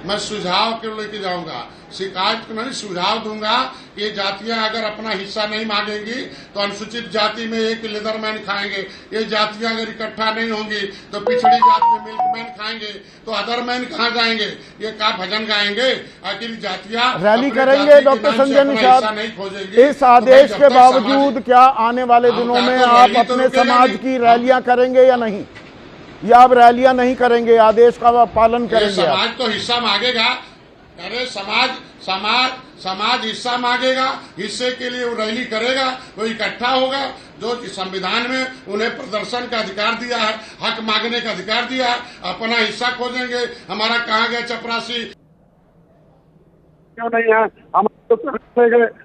मैं सुझाव के लेके जाऊंगा, शिकायत को नहीं सुझाव दूंगा। ये जातियां अगर अपना हिस्सा नहीं मांगेंगी तो अनुसूचित जाति में एक लेदरमैन खाएंगे, ये जातियां अगर इकट्ठा नहीं होंगी तो पिछड़ी जाति में मिल्कमैन खाएंगे, तो अदरमैन कहाँ जाएंगे? ये का भजन गाएंगे? आखिर जातियां रैली करेंगे डॉक्टर संजय निषाद नहीं खोजेंगे। इस आदेश के बावजूद क्या आने वाले दिनों में आप अपने समाज की रैलियां करेंगे या नहीं, या आप रैलियां नहीं करेंगे, आदेश का पालन करेंगे? समाज तो हिस्सा मांगेगा, अरे समाज हिस्सा मांगेगा, हिस्से के लिए वो रैली करेगा, वो इकट्ठा होगा। जो संविधान में उन्हें प्रदर्शन का अधिकार दिया है, हक मांगने का अधिकार दिया है, अपना हिस्सा खोजेंगे। हमारा कहाँ गया चपरासी? क्यों नहीं है?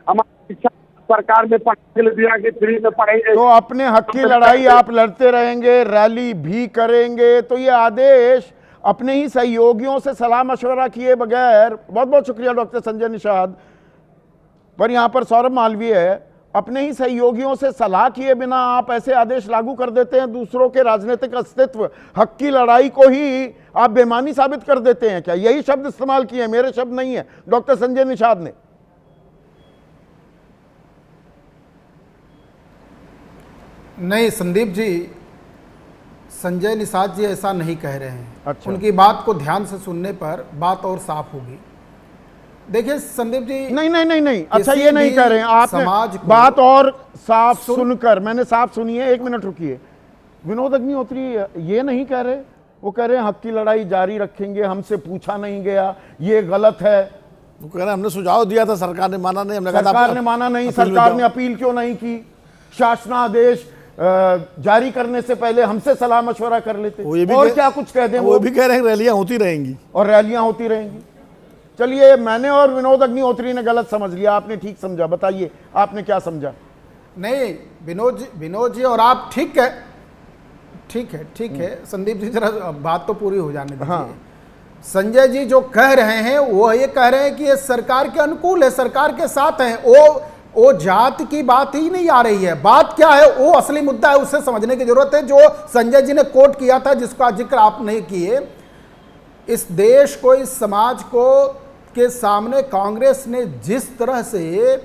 हमारी इच्छा सरकार में पढ़ने के लिए दिया कि फ्री में पढ़ेंगे, तो अपने हक की लड़ाई आप लड़ते रहेंगे, रैली भी करेंगे। तो ये आदेश अपने ही सहयोगियों से सलाह मशवरा किए बगैर, बहुत बहुत शुक्रिया डॉक्टर संजय निषाद, पर यहाँ पर सौरभ मालवीय है, अपने ही सहयोगियों से सलाह किए बिना आप ऐसे आदेश लागू कर देते हैं, दूसरों के राजनीतिक अस्तित्व, हक की लड़ाई को ही आप बेमानी साबित कर देते हैं। क्या यही शब्द इस्तेमाल किए हैं, मेरे शब्द नहीं है, डॉक्टर संजय निषाद ने? नहीं संदीप जी, संजय निषाद जी ऐसा नहीं कह रहे हैं। अच्छा। उनकी बात को ध्यान से सुनने पर बात और साफ होगी। देखिए संदीप जी, नहीं, अच्छा ये नहीं कह रहे हैं आपने, बात और साफ सुनकर, मैंने साफ सुनी है, एक मिनट रुकिए। विनोद अग्निहोत्री ये नहीं कह रहे, वो कह रहे हैं हक की लड़ाई जारी रखेंगे, हमसे पूछा नहीं गया, ये गलत है। वो कह रहे हैं हमने सुझाव दिया था, सरकार ने माना नहीं। हमने कहा सरकार ने माना नहीं, सरकार ने अपील क्यों नहीं की? शासनादेश जारी करने से पहले हमसे सलाह मशवरा कर लेते, और क्या कुछ कह दें? वो भी कह रहे हैं रैलियां होती रहेंगी और रैलियां होती रहेंगी। चलिए, मैंने और विनोद अग्निहोत्री ने गलत समझ लिया, आपने ठीक समझा, बताइए आपने क्या समझा? नहीं विनोद जी और आप ठीक है संदीप जी, जरा बात तो पूरी हो जाने दीजिए। हाँ। संजय जी जो कह रहे हैं वो ये कह रहे हैं कि ये सरकार के अनुकूल है, सरकार के साथ है, वो जात की बात ही नहीं आ रही है। बात क्या है, वो असली मुद्दा है, उसे समझने की जरूरत है। जो संजय जी ने कोट किया था, जिसका जिक्र आप नहीं किए, इस देश को, इस समाज को के सामने कांग्रेस ने जिस तरह से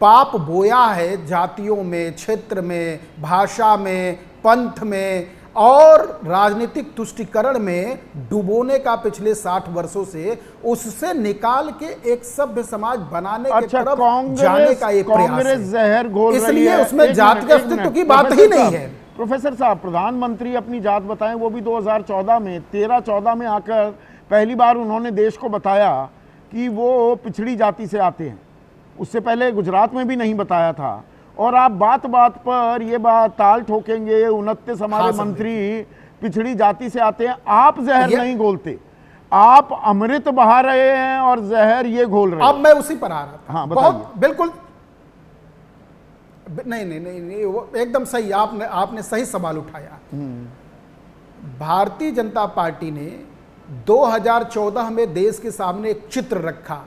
पाप बोया है जातियों में, क्षेत्र में, भाषा में, पंथ में और राजनीतिक तुष्टीकरण में डुबोने का पिछले 60 वर्षों से, उससे निकाल के एक सभ्य समाज बनाने के तरफ जाने का एक प्रयास है। जहर घोल रही है, इसलिए उसमें जाति के अस्तित्व की बात ही नहीं है। प्रोफेसर साहब, प्रधानमंत्री अपनी जात बताएं, वो भी 2014 में 13-14 में आकर पहली बार उन्होंने देश को बताया कि वो पिछड़ी जाति से आते हैं। उससे पहले गुजरात में भी नहीं बताया था। और आप बात बात पर ये बात ताल ठोकेंगे 29 हमारे मंत्री पिछड़ी जाति से आते हैं। आप जहर नहीं घोलते, आप अमृत बहा रहे हैं और जहर ये घोल रहे हैं। अब मैं उसी पर आ रहा था। हाँ, बहुत बिल्कुल नहीं, वो एकदम सही, आपने सही सवाल उठाया। भारतीय जनता पार्टी ने 2014 में देश के सामने एक चित्र रखा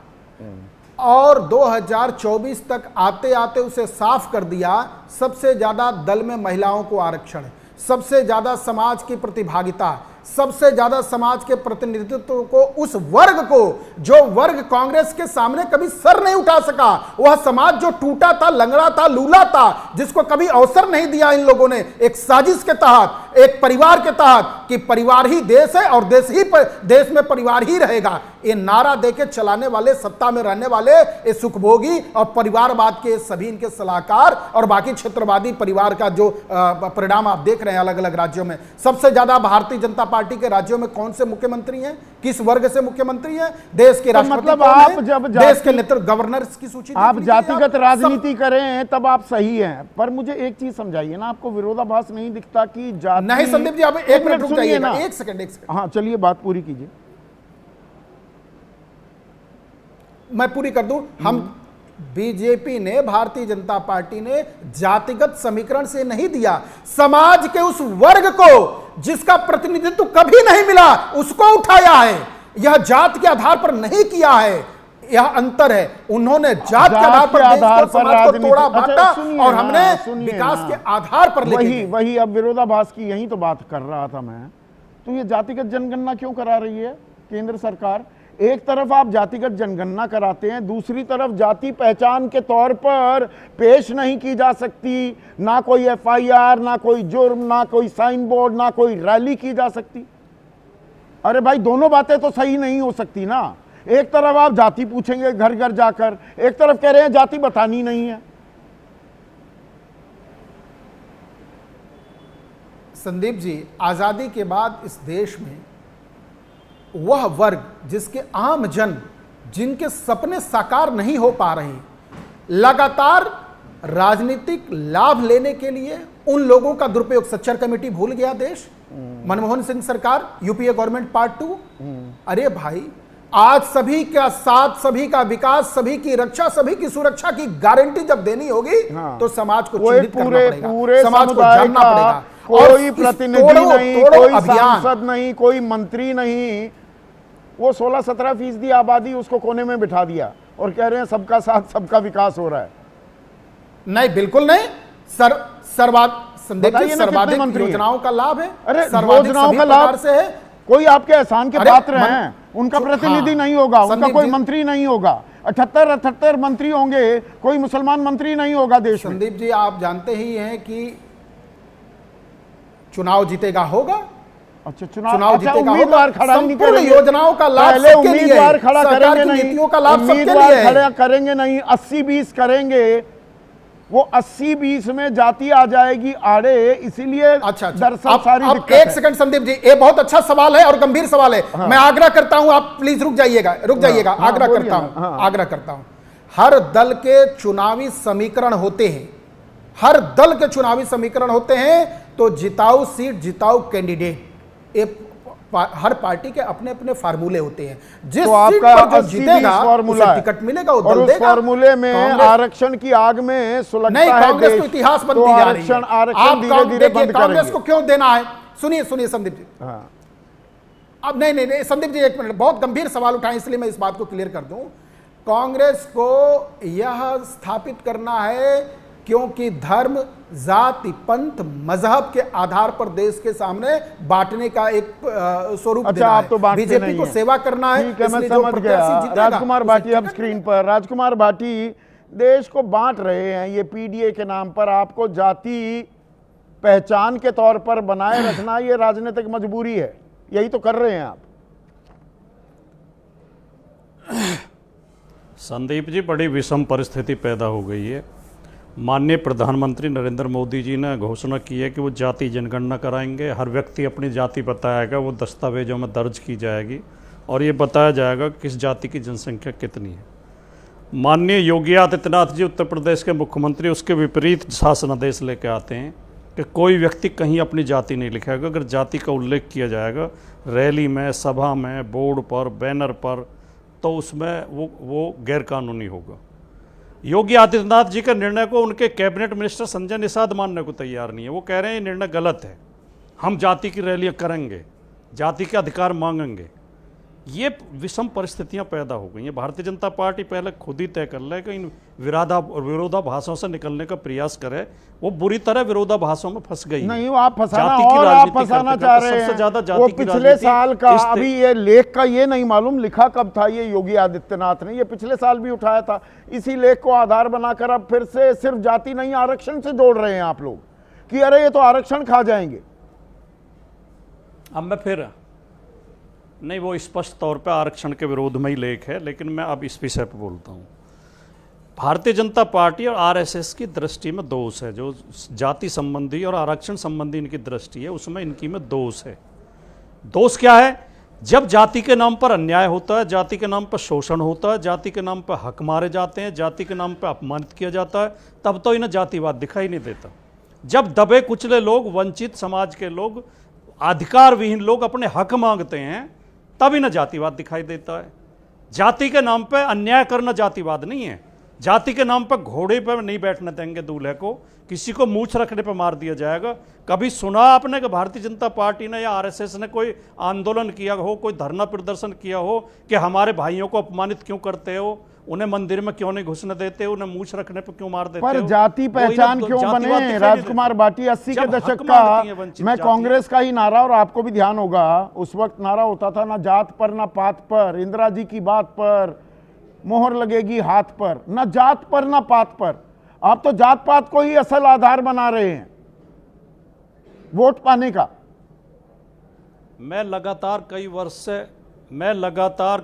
और 2024 तक आते आते उसे साफ कर दिया। सबसे ज्यादा दल में महिलाओं को आरक्षण, सबसे ज्यादा समाज की प्रतिभागिता, सबसे ज्यादा समाज के प्रतिनिधित्व को, उस वर्ग को जो वर्ग कांग्रेस के सामने कभी सर नहीं उठा सका, वह समाज जो टूटा था, लंगड़ा था, लूला था, जिसको कभी अवसर नहीं दिया इन लोगों ने, एक साजिश के तहत, एक परिवार के तहत कि परिवार ही देश है और देश में परिवार ही रहेगा, ये नारा देके चलाने वाले, सत्ता में रहने वाले ये सुखभोगी और परिवारवाद के सभी इनके सलाहकार और बाकी क्षेत्रवादी परिवार का जो परिणाम आप देख रहे हैं अलग अलग राज्यों में। सबसे ज्यादा भारतीय जनता पार्टी के राज्यों में कौन से मुख्यमंत्री हैं, किस वर्ग से मुख्यमंत्री हैं, देश के राष्ट्रपति मतलब कौन आप हैं? जब देश के नेतृत्व गवर्नर्स की सूची आप जातिगत राजनीति करें तब आप सही हैं, पर मुझे एक चीज समझाइए ना, आपको विरोधाभास नहीं दिखता कि जाति? नहीं संदीप जी, आप एक मिनट रुक जाइए ना, एक सेकंड। हाँ चलिए, बात पूरी कीजिए। मैं पूरी कर दूं। हम बीजेपी ने, भारतीय जनता पार्टी ने जातिगत समीकरण से नहीं दिया, समाज के उस वर्ग को जिसका प्रतिनिधित्व कभी नहीं मिला उसको उठाया है। यह जात के आधार पर नहीं किया है, यह अंतर है। उन्होंने जात के आधार पर देश को, समाज को तोड़ा बांटा और हमने विकास के आधार पर वही अब विरोधाभास की यही तो बात कर रहा था मैं। तो ये जातिगत जनगणना क्यों करा रही है केंद्र सरकार? एक तरफ आप जातिगत जनगणना कराते हैं, दूसरी तरफ जाति पहचान के तौर पर पेश नहीं की जा सकती, ना कोई एफआईआर, ना कोई जुर्म, ना कोई साइन बोर्ड, ना कोई रैली की जा सकती। अरे भाई, दोनों बातें तो सही नहीं हो सकती ना। एक तरफ आप जाति पूछेंगे घर घर जाकर, एक तरफ कह रहे हैं जाति बतानी नहीं है। संदीप जी, आजादी के बाद इस देश में वह वर्ग जिसके आम जन, जिनके सपने साकार नहीं हो पा रहे, लगातार राजनीतिक लाभ लेने के लिए उन लोगों का दुरुपयोग, सच्चर कमेटी भूल गया देश, मनमोहन सिंह सरकार, यूपीए गवर्नमेंट पार्ट 2। अरे भाई, आज सभी का साथ, सभी का विकास, सभी की रक्षा, सभी की सुरक्षा की गारंटी जब देनी होगी तो समाज को चिन्हित करना पड़ेगा, समाज को जानना पड़ेगा। कोई प्रतिनिधि नहीं, कोई सांसद नहीं, कोई मंत्री नहीं, वो 16-17% आबादी उसको कोने में बिठा दिया और कह रहे हैं सबका साथ, सबका विकास हो रहा है। नहीं, बिल्कुल नहीं। सर्वाधिक योजनाओं का लाभ है। अरे योजनाओं का लाभ से है। कोई आपके एहसान के पात्र हैं, उनका प्रतिनिधि नहीं होगा, उनका कोई मंत्री नहीं होगा। 78 मंत्री होंगे, कोई मुसलमान मंत्री नहीं होगा देश में। संदीप जी, आप जानते ही हैं कि चुनाव जीतेगा होगा। अच्छा, चुनाव जीतेगा, उम्मीदवार खड़ा नहीं करेंगे, योजनाओं का लाभ पहले उम्मीदवार खड़ा करेंगे नहीं, नीतियों का लाभ सबके उम्मीदवार लिए खड़ा करेंगे नहीं, 80-20 करेंगे, वो 80-20 में जाति आ जाएगी आड़े, इसीलिए अच्छा दरअसल सारी अब एक सेकंड संदीप जी, ये बहुत अच्छा सवाल है और गंभीर सवाल है। हाँ। मैं आग्रह करता हूं, आप प्लीज रुक जाइएगा। हाँ, आग्रह करता हूं। हर दल के चुनावी समीकरण होते हैं, हर दल के चुनावी समीकरण होते हैं, तो जिताऊ सीट, जिताऊ कैंडिडेट, हर पार्टी के अपने अपने फार्मूले होते हैं। जिस तो सीट पर जो जीतेगा उसे टिकट मिलेगा, वो दल देगा। फॉर्मूले में आरक्षण की आग में सुलगता नहीं, है कांग्रेस को इतिहास बनती जा रही है। आप धीरे-धीरे बंद कांग्रेस को क्यों देना है? सुनिए संदीप जी। हाँ। अब नहीं संदीप जी, एक मिनट, बहुत गंभीर सवाल उठाए, इसलिए मैं इस बात को क्लियर कर दूं। कांग्रेस को यह स्थापित करना है क्योंकि धर्म, जाति, पंथ, मजहब के आधार पर देश के सामने बांटने का एक स्वरूप देना है। तो बीजेपी को सेवा करना है, मैं समझ गया। राजकुमार भाटी अब स्क्रीन पर। राजकुमार भाटी, देश को बांट रहे हैं ये पीडीए के नाम पर। आपको जाति पहचान के तौर पर बनाए रखना ये राजनीतिक मजबूरी है, यही तो कर रहे हैं आप। संदीप जी, बड़ी विषम परिस्थिति पैदा हो गई है। माननीय प्रधानमंत्री नरेंद्र मोदी जी ने घोषणा की है कि वो जाति जनगणना कराएंगे। हर व्यक्ति अपनी जाति बताएगा, वो दस्तावेजों में दर्ज की जाएगी और ये बताया जाएगा किस जाति की जनसंख्या कितनी है। माननीय योगी आदित्यनाथ जी उत्तर प्रदेश के मुख्यमंत्री उसके विपरीत शासनादेश लेकर आते हैं कि कोई व्यक्ति कहीं अपनी जाति नहीं लिखेगा। अगर जाति का उल्लेख किया जाएगा रैली में, सभा में, बोर्ड पर, बैनर पर, तो उसमें वो गैरकानूनी होगा। योगी आदित्यनाथ जी के निर्णय को उनके कैबिनेट मिनिस्टर संजय निषाद मानने को तैयार नहीं है। वो कह रहे हैं ये निर्णय गलत है, हम जाति की रैलियां करेंगे, जाति के अधिकार मांगेंगे। ये विषम परिस्थितियां पैदा हो गई हैं। भारतीय जनता पार्टी पहले खुद ही तय कर ले कि इन विरोधाभासों से निकलने का प्रयास करे। वो बुरी तरह विरोधाभासों में फंस गई। नहीं, वो आप फंसाना और आप फंसाना चाह रहे हैं। वो पिछले साल का, अभी ये लेख का ये नहीं मालूम लिखा कब था ये योगी आदित्यनाथ ने, ये पिछले साल भी उठाया था। इसी लेख को आधार बनाकर अब फिर से सिर्फ जाति नहीं आरक्षण से जोड़ रहे हैं आप लोग कि अरे ये तो आरक्षण खा जाएंगे। अब मैं फिर नहीं, वो स्पष्ट तौर पे आरक्षण के विरोध में ही लेख है, लेकिन मैं अब इस विषय पर बोलता हूँ। भारतीय जनता पार्टी और आरएसएस की दृष्टि में दोष है। जो जाति संबंधी और आरक्षण संबंधी इनकी दृष्टि है उसमें इनकी में दोष है। दोष क्या है? जब जाति के नाम पर अन्याय होता है, जाति के नाम पर शोषण होता है, जाति के नाम पर हक मारे जाते हैं, जाति के नाम पर अपमानित किया जाता है, तब तो इन्हें जातिवाद दिखाई नहीं देता। जब दबे कुचले लोग, वंचित समाज के लोग, अधिकार विहीन लोग अपने हक मांगते हैं, तब इन्हें जातिवाद दिखाई देता है। जाति के नाम पर अन्याय करना जातिवाद नहीं है। जाति के नाम पर घोड़े पर नहीं बैठने देंगे दूल्हे को, किसी को मूछ रखने पर मार दिया जाएगा। कभी सुना आपने कि भारतीय जनता पार्टी ने या आरएसएस ने कोई आंदोलन किया हो, कोई धरना प्रदर्शन किया हो कि हमारे भाइयों को अपमानित क्यों करते हो, उन्हें मंदिर में क्यों नहीं घुसने देते, उन्हें मूछ रखने पर क्यों मार देते हो? पर जाति पहचान क्यों बने? राजकुमार भाटी 80 के दशक का, मैं कांग्रेस का ही नारा, और आपको भी ध्यान होगा उस वक्त नारा होता था ना जात पर ना पात पर, इंदिरा जी की बात पर मोहर लगेगी हाथ पर, ना जात पर ना पात पर। आप तो जात पात को ही असल आधार बना रहे हैं वोट पाने का। मैं लगातार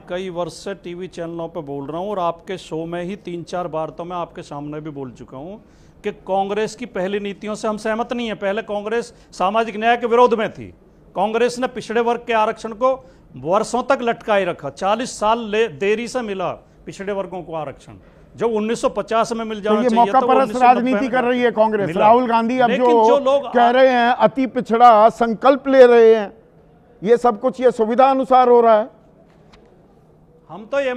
कई वर्ष से टीवी चैनलों पर बोल रहा हूं और आपके शो में ही 3-4 बार तो मैं आपके सामने भी बोल चुका हूं कि कांग्रेस की पहली नीतियों से हम सहमत नहीं है। पहले कांग्रेस सामाजिक न्याय के विरोध में थी। कांग्रेस ने पिछड़े वर्ग के आरक्षण को वर्षों तक लटकाए रखा। 40 साल देरी से मिला पिछड़े वर्गों को आरक्षण, जो 1950 में मिल जाना चाहिए। मौका परस्त राजनीति कर रही है कांग्रेस। राहुल गांधी अब जो लोग कह रहे हैं अति पिछड़ा संकल्प ले रहे हैं, ये सब कुछ ये सुविधा अनुसार हो रहा है। हम तो ये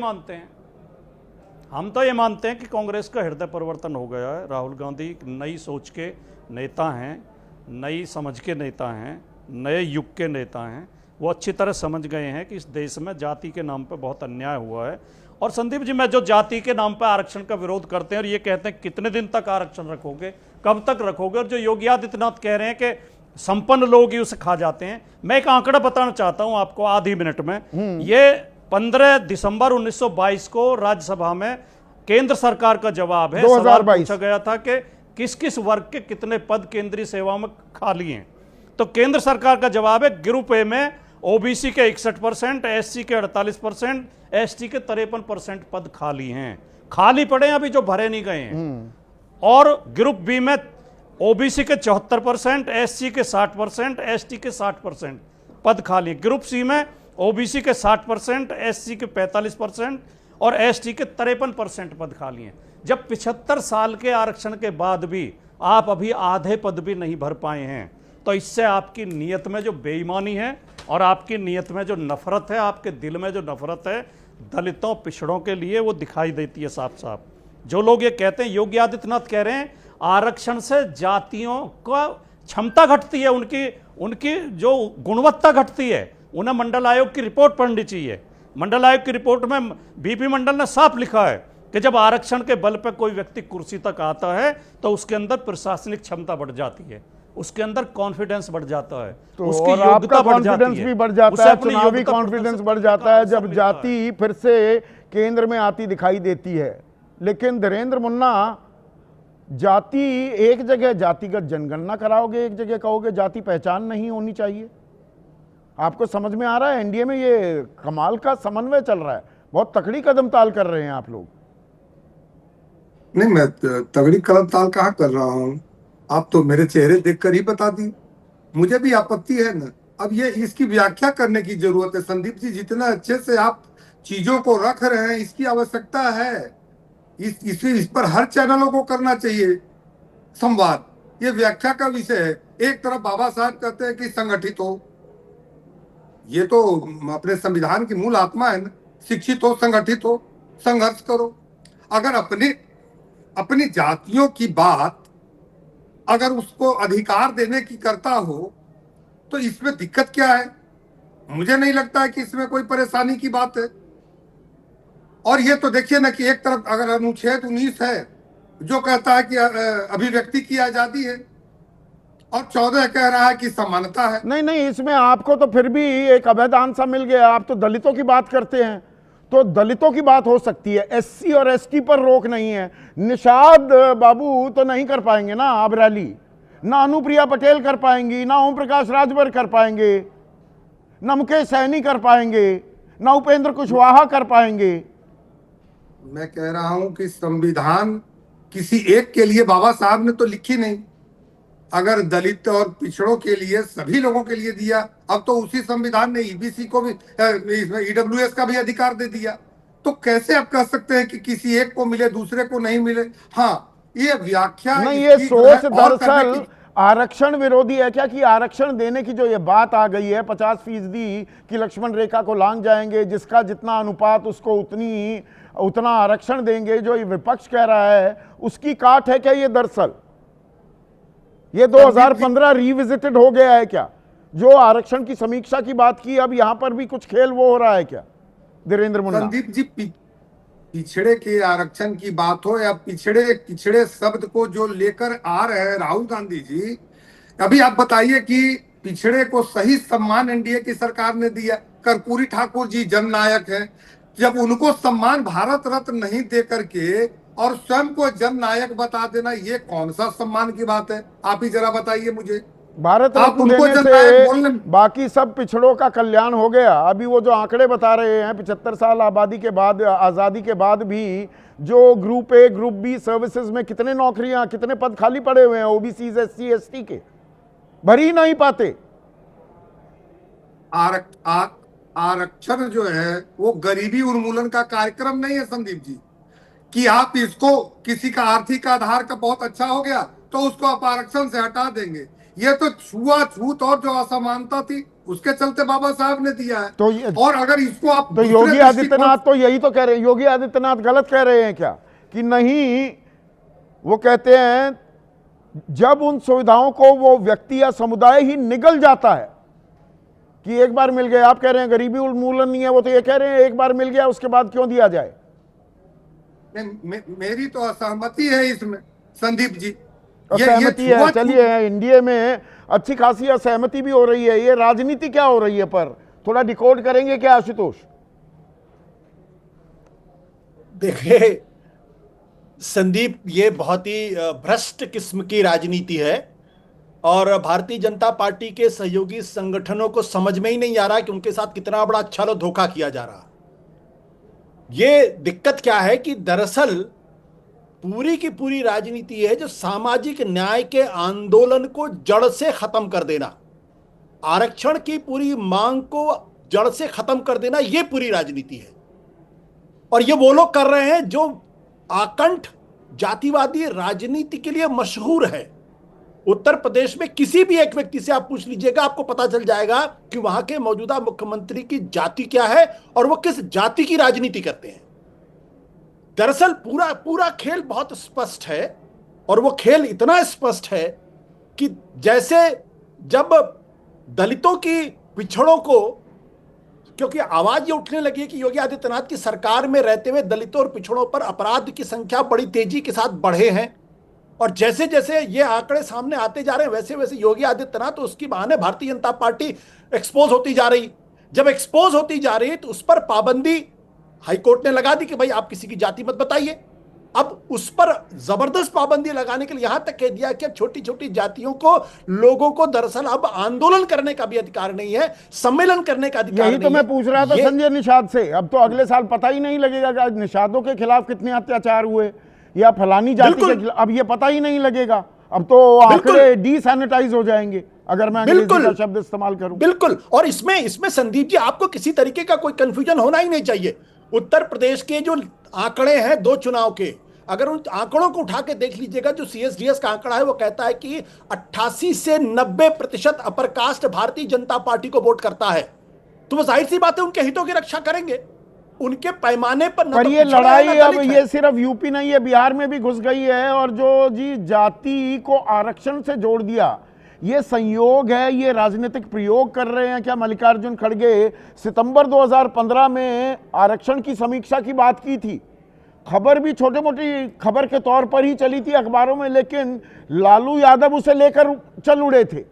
मानते हैं कि कांग्रेस का हृदय परिवर्तन हो गया है। राहुल गांधी नई सोच के नेता हैं, नई समझ के नेता हैं, नए युग के नेता हैं। वो अच्छी तरह समझ गए हैं कि इस देश में जाति के नाम पर बहुत अन्याय हुआ है। और संदीप जी, मैं जो जाति के नाम पर आरक्षण का विरोध करते हैं और ये कहते हैं कितने दिन तक आरक्षण रखोगे, कब तक रखोगे, और जो योगी आदित्यनाथ कह रहे हैं कि संपन्न लोग ही उसे खा जाते हैं, मैं एक आंकड़ा बताना चाहता हूं आपको आधी मिनट में। ये 15 दिसंबर 1922 को राज्यसभा में केंद्र सरकार का जवाब है। सवाल पूछा गया था कि किस किस वर्ग के कितने पद केंद्रीय सेवा में खाली हैं। तो केंद्र सरकार का जवाब है ग्रुप ए में ओबीसी के 61%, एससी के 48%, एसटी के 53% पद खाली हैं, खाली पड़े हैं अभी जो भरे नहीं गए हैं। और ग्रुप बी में ओबीसी के 74%, एससी के 60%, एसटी के 60% पद खाली हैं। ग्रुप सी में ओबीसी के 60%, एससी के 45% और एसटी के 53% पद खाली हैं। जब 75 साल के आरक्षण के बाद भी आप अभी आधे पद भी नहीं भर पाए हैं, तो इससे आपकी नीयत में जो बेईमानी है और आपकी नीयत में जो नफरत है, आपके दिल में जो नफरत है दलितों पिछड़ों के लिए, वो दिखाई देती है साफ साफ। जो लोग ये कहते हैं, योगी आदित्यनाथ कह रहे हैं आरक्षण से जातियों का क्षमता घटती है, उनकी जो गुणवत्ता घटती है। उन्हें मंडल आयोग की रिपोर्ट पढ़नी चाहिए। मंडल आयोग की रिपोर्ट में बीपी मंडल ने साफ लिखा है कि जब आरक्षण के बल पर कोई व्यक्ति कुर्सी तक आता है तो उसके अंदर प्रशासनिक क्षमता बढ़ जाती है, उसके अंदर कॉन्फिडेंस बढ़ जाता है, तो उसकी और आपका कॉन्फिडेंस भी बढ़ जाता है, चुनावी कॉन्फिडेंस बढ़ जाता है जब जाति फिर से केंद्र में आती दिखाई देती है। लेकिन धीरेन्द्र मुन्ना, जाति एक जगह जातिगत जनगणना कराओगे, एक जगह कहोगे जाति पहचान नहीं होनी चाहिए। आपको समझ में आ रहा है? एनडीए में ये कमाल का समन्वय चल रहा है, बहुत तकड़ी कदम ताल कर रहे हैं आप लोग। नहीं, मैं तगड़ी कदम ताल कहाँ कर रहा हूँ, आप तो मेरे चेहरे देखकर ही बता दी। मुझे भी आपत्ति है ना। अब ये इसकी व्याख्या करने की जरूरत है संदीप जी, जितना अच्छे से आप चीजों को रख रहे हैं इसकी आवश्यकता है। इस पर हर चैनलों को करना चाहिए संवाद। ये व्याख्या का विषय है। एक तरफ बाबा साहब कहते हैं कि संगठित हो, ये तो अपने संविधान की मूल आत्मा है ना, शिक्षित हो, संगठित हो, संघर्ष करो। अगर अपनी जातियों की बात अगर उसको अधिकार देने की करता हो तो इसमें दिक्कत क्या है? मुझे नहीं लगता है कि इसमें कोई परेशानी की बात है। और ये तो देखिए ना कि एक तरफ अगर अनुच्छेद 19 है जो कहता है कि अभिव्यक्ति की आजादी है, और 14 कह रहा है कि समानता है। नहीं, इसमें आपको तो फिर भी एक अभेदान सा मिल गया। आप तो दलितों की बात करते हैं, तो दलितों की बात हो सकती है, एससी और एसटी पर रोक नहीं है। निषाद बाबू तो नहीं कर पाएंगे ना अब रैली, ना अनुप्रिया पटेल कर पाएंगी, ना ओम प्रकाश राजभर कर पाएंगे, ना मुकेश सैनी कर पाएंगे, ना उपेंद्र कुशवाहा कर पाएंगे। मैं कह रहा हूं कि संविधान किसी एक के लिए बाबा साहब ने तो लिखी नहीं। अगर दलित और पिछड़ों के लिए, सभी लोगों के लिए दिया, अब तो उसी संविधान ने ईबीसी को भी, ईडब्ल्यूएस का भी अधिकार दे दिया। तो कैसे आप कह सकते हैं कि किसी एक को मिले दूसरे को नहीं मिले? हाँ, ये व्याख्या नहीं, ये सोच दरअसल आरक्षण विरोधी है क्या, कि आरक्षण देने की जो ये बात आ गई है 50% की लक्ष्मण रेखा को लांघ जाएंगे, जिसका जितना अनुपात उसको उतना आरक्षण देंगे, जो ये विपक्ष कह रहा है उसकी काट है क्या ये? दरअसल ये 2015 रिविजिटेड हो गया है क्या? जो आरक्षण की समीक्षा की बात की, अब यहां पर भी कुछ खेल वो हो रहा है क्या धीरेन्द्र मुन्ना? संदीप जी, पिछड़े के आरक्षण की बात हो या पिछड़े शब्द को जो लेकर आ रहे हैं राहुल गांधी जी, अभी आप बताइए कि पिछड़े को सही सम्मान एनडीए की सरकार ने दिया। कर्पूरी ठाकुर जी जननायक हैं, जब उनको सम्मान भारत रत्न नहीं दे करके और स्वयं को जननायक बता देना, ये कौन सा सम्मान की बात है? आप ही जरा बताइए मुझे। भारत रत्न देने से बाकी सब पिछड़ों का कल्याण हो गया। अभी वो जो आंकड़े बता रहे हैं 75 साल आबादी के बाद, आजादी के बाद भी जो group A group B services में कितने नौकरियां, कितने पद खाली पड़े हुए हैं ओबीसी एससी एसटी के, भर ही नहीं पाते। आरक्षण जो है वो गरीबी उन्मूलन का कार्यक्रम नहीं है संदीप जी, कि आप इसको किसी का आर्थिक आधार का बहुत अच्छा हो गया तो उसको आप आरक्षण से हटा देंगे। ये तो छुआछूत और जो असमानता थी उसके चलते बाबा साहब ने दिया है। तो और अगर इसको आप तो योगी आदित्यनाथ तो यही तो कह रहे हैं। योगी आदित्यनाथ गलत कह रहे हैं क्या कि नहीं? वो कहते हैं जब उन सुविधाओं को वो व्यक्ति या समुदाय ही निगल जाता है कि एक बार मिल गया। आप कह रहे हैं गरीबी उन्मूलन नहीं है, वो तो ये कह रहे हैं एक बार मिल गया उसके बाद क्यों दिया जाए। मेरी तो असहमति है इसमें संदीप जी। असहमति है, चलिए इंडिया में अच्छी खासी असहमति भी हो रही है। ये राजनीति क्या हो रही है पर थोड़ा डिकोड करेंगे क्या आशुतोष? देखिए संदीप, ये बहुत ही भ्रष्ट किस्म की राजनीति है और भारतीय जनता पार्टी के सहयोगी संगठनों को समझ में ही नहीं आ रहा कि उनके साथ कितना बड़ा अच्छा धोखा किया जा रहा। ये दिक्कत क्या है कि दरअसल पूरी की पूरी राजनीति है जो सामाजिक न्याय के आंदोलन को जड़ से खत्म कर देना, आरक्षण की पूरी मांग को जड़ से खत्म कर देना, ये पूरी राजनीति है। और ये वो लोग कर रहे हैं जो आकंठ जातिवादी राजनीति के लिए मशहूर है। उत्तर प्रदेश में किसी भी एक व्यक्ति से आप पूछ लीजिएगा, आपको पता चल जाएगा कि वहां के मौजूदा मुख्यमंत्री की जाति क्या है और वो किस जाति की राजनीति करते हैं। दरअसल पूरा खेल बहुत स्पष्ट है और वो खेल इतना स्पष्ट है कि जैसे जब दलितों की, पिछड़ों को, क्योंकि आवाज ये उठने लगी है कि योगी आदित्यनाथ की सरकार में रहते हुए दलितों और पिछड़ों पर अपराध की संख्या बड़ी तेजी के साथ बढ़े हैं और जैसे जैसे ये आंकड़े सामने आते जा रहे हैं वैसे वैसे योगी आदित्यनाथ तो उसकी बहाने भारतीय जनता पार्टी एक्सपोज होती जा रही। जब एक्सपोज होती जा रही तो उस पर पाबंदी हाईकोर्ट ने लगा दी कि भाई आप किसी की जाति मत बताइए, अब उस पर जबरदस्त पाबंदी लगाने के लिए यहां तक कह दिया कि अब छोटी छोटी जातियों को, लोगों को दरअसल अब आंदोलन करने का भी अधिकार नहीं है, सम्मेलन करने का अधिकार नहीं है। यही तो मैं पूछ रहा था संजय निषाद से। अब तो अगले साल पता ही नहीं लगेगा कि निषादों के खिलाफ कितने अत्याचार हुए या फलानी जाति के खिलाफ, अब ये पता ही नहीं लगेगा। अब तो आंकड़े डीसैनिटाइज हो जाएंगे, अगर मैं अंग्रेजी का शब्द इस्तेमाल करूं। बिल्कुल। और इसमें संदीप जी आपको किसी तरीके का कोई कंफ्यूजन होना ही नहीं चाहिए। उत्तर प्रदेश के जो आंकड़े हैं 2 चुनाव के, अगर उन आंकड़ों को उठा के देख लीजिएगा, जो CSDS का आंकड़ा है वो कहता है कि 88 से 90% upper caste Bharatiya Janata party को वोट करता है। तो वो जाहिर सी बात है उनके हितों की रक्षा करेंगे, उनके पैमाने पर ये लड़ाई अब ये सिर्फ यूपी नहीं है, बिहार में भी घुस गई है। और जो जी जाति को आरक्षण से जोड़ दिया, ये संयोग है, ये राजनीतिक प्रयोग कर रहे हैं क्या मल्लिकार्जुन खड़गे? सितंबर 2015 में आरक्षण की समीक्षा की बात की थी, खबर भी छोटी मोटी खबर के तौर पर ही चली थी अखबारों में, लेकिन लालू यादव उसे लेकर चल उड़े थे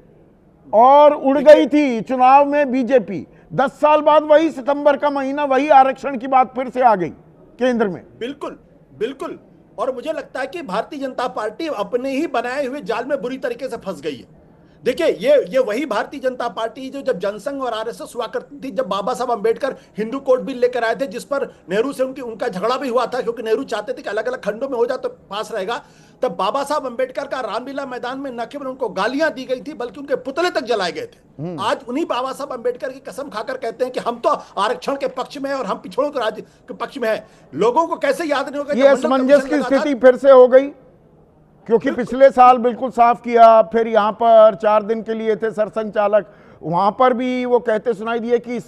और उड़ गई थी चुनाव में बीजेपी। 10 साल बाद वही सितंबर का महीना, वही आरक्षण की बात फिर से आ गई केंद्र में। बिल्कुल बिल्कुल। और मुझे लगता है कि भारतीय जनता पार्टी अपने ही बनाए हुए जाल में बुरी तरीके से फंस गई है। देखिए ये वही भारतीय जनता पार्टी जो जब जनसंघ और आरएसएस हुआ करती थी, जब बाबा साहब अंबेडकर हिंदू कोड बिल लेकर आए थे, जिस पर नेहरू से उनका झगड़ा भी हुआ था, क्योंकि नेहरू चाहते थे कि अलग अलग खंडों में हो जाए तो पास रहेगा। तब बाबा साहब अंबेडकर का रामलीला मैदान में न केवल उनको गालियां दी गई थी, बल्कि उनके पुतले तक जलाए गए थे। आज उन्हीं बाबा साहब अंबेडकर की कसम खाकर कहते हैं कि हम तो आरक्षण के पक्ष में है और हम पिछड़ों के राज्य के पक्ष में है। लोगों को कैसे याद नहीं होगा? ये असमंजस की स्थिति फिर से हो गई, क्योंकि पिछले साल बिल्कुल साफ किया, फिर यहाँ पर 4 दिन के लिए थे सरसंघ चालक, वहां पर भी वो कहते सुनाई दिए कि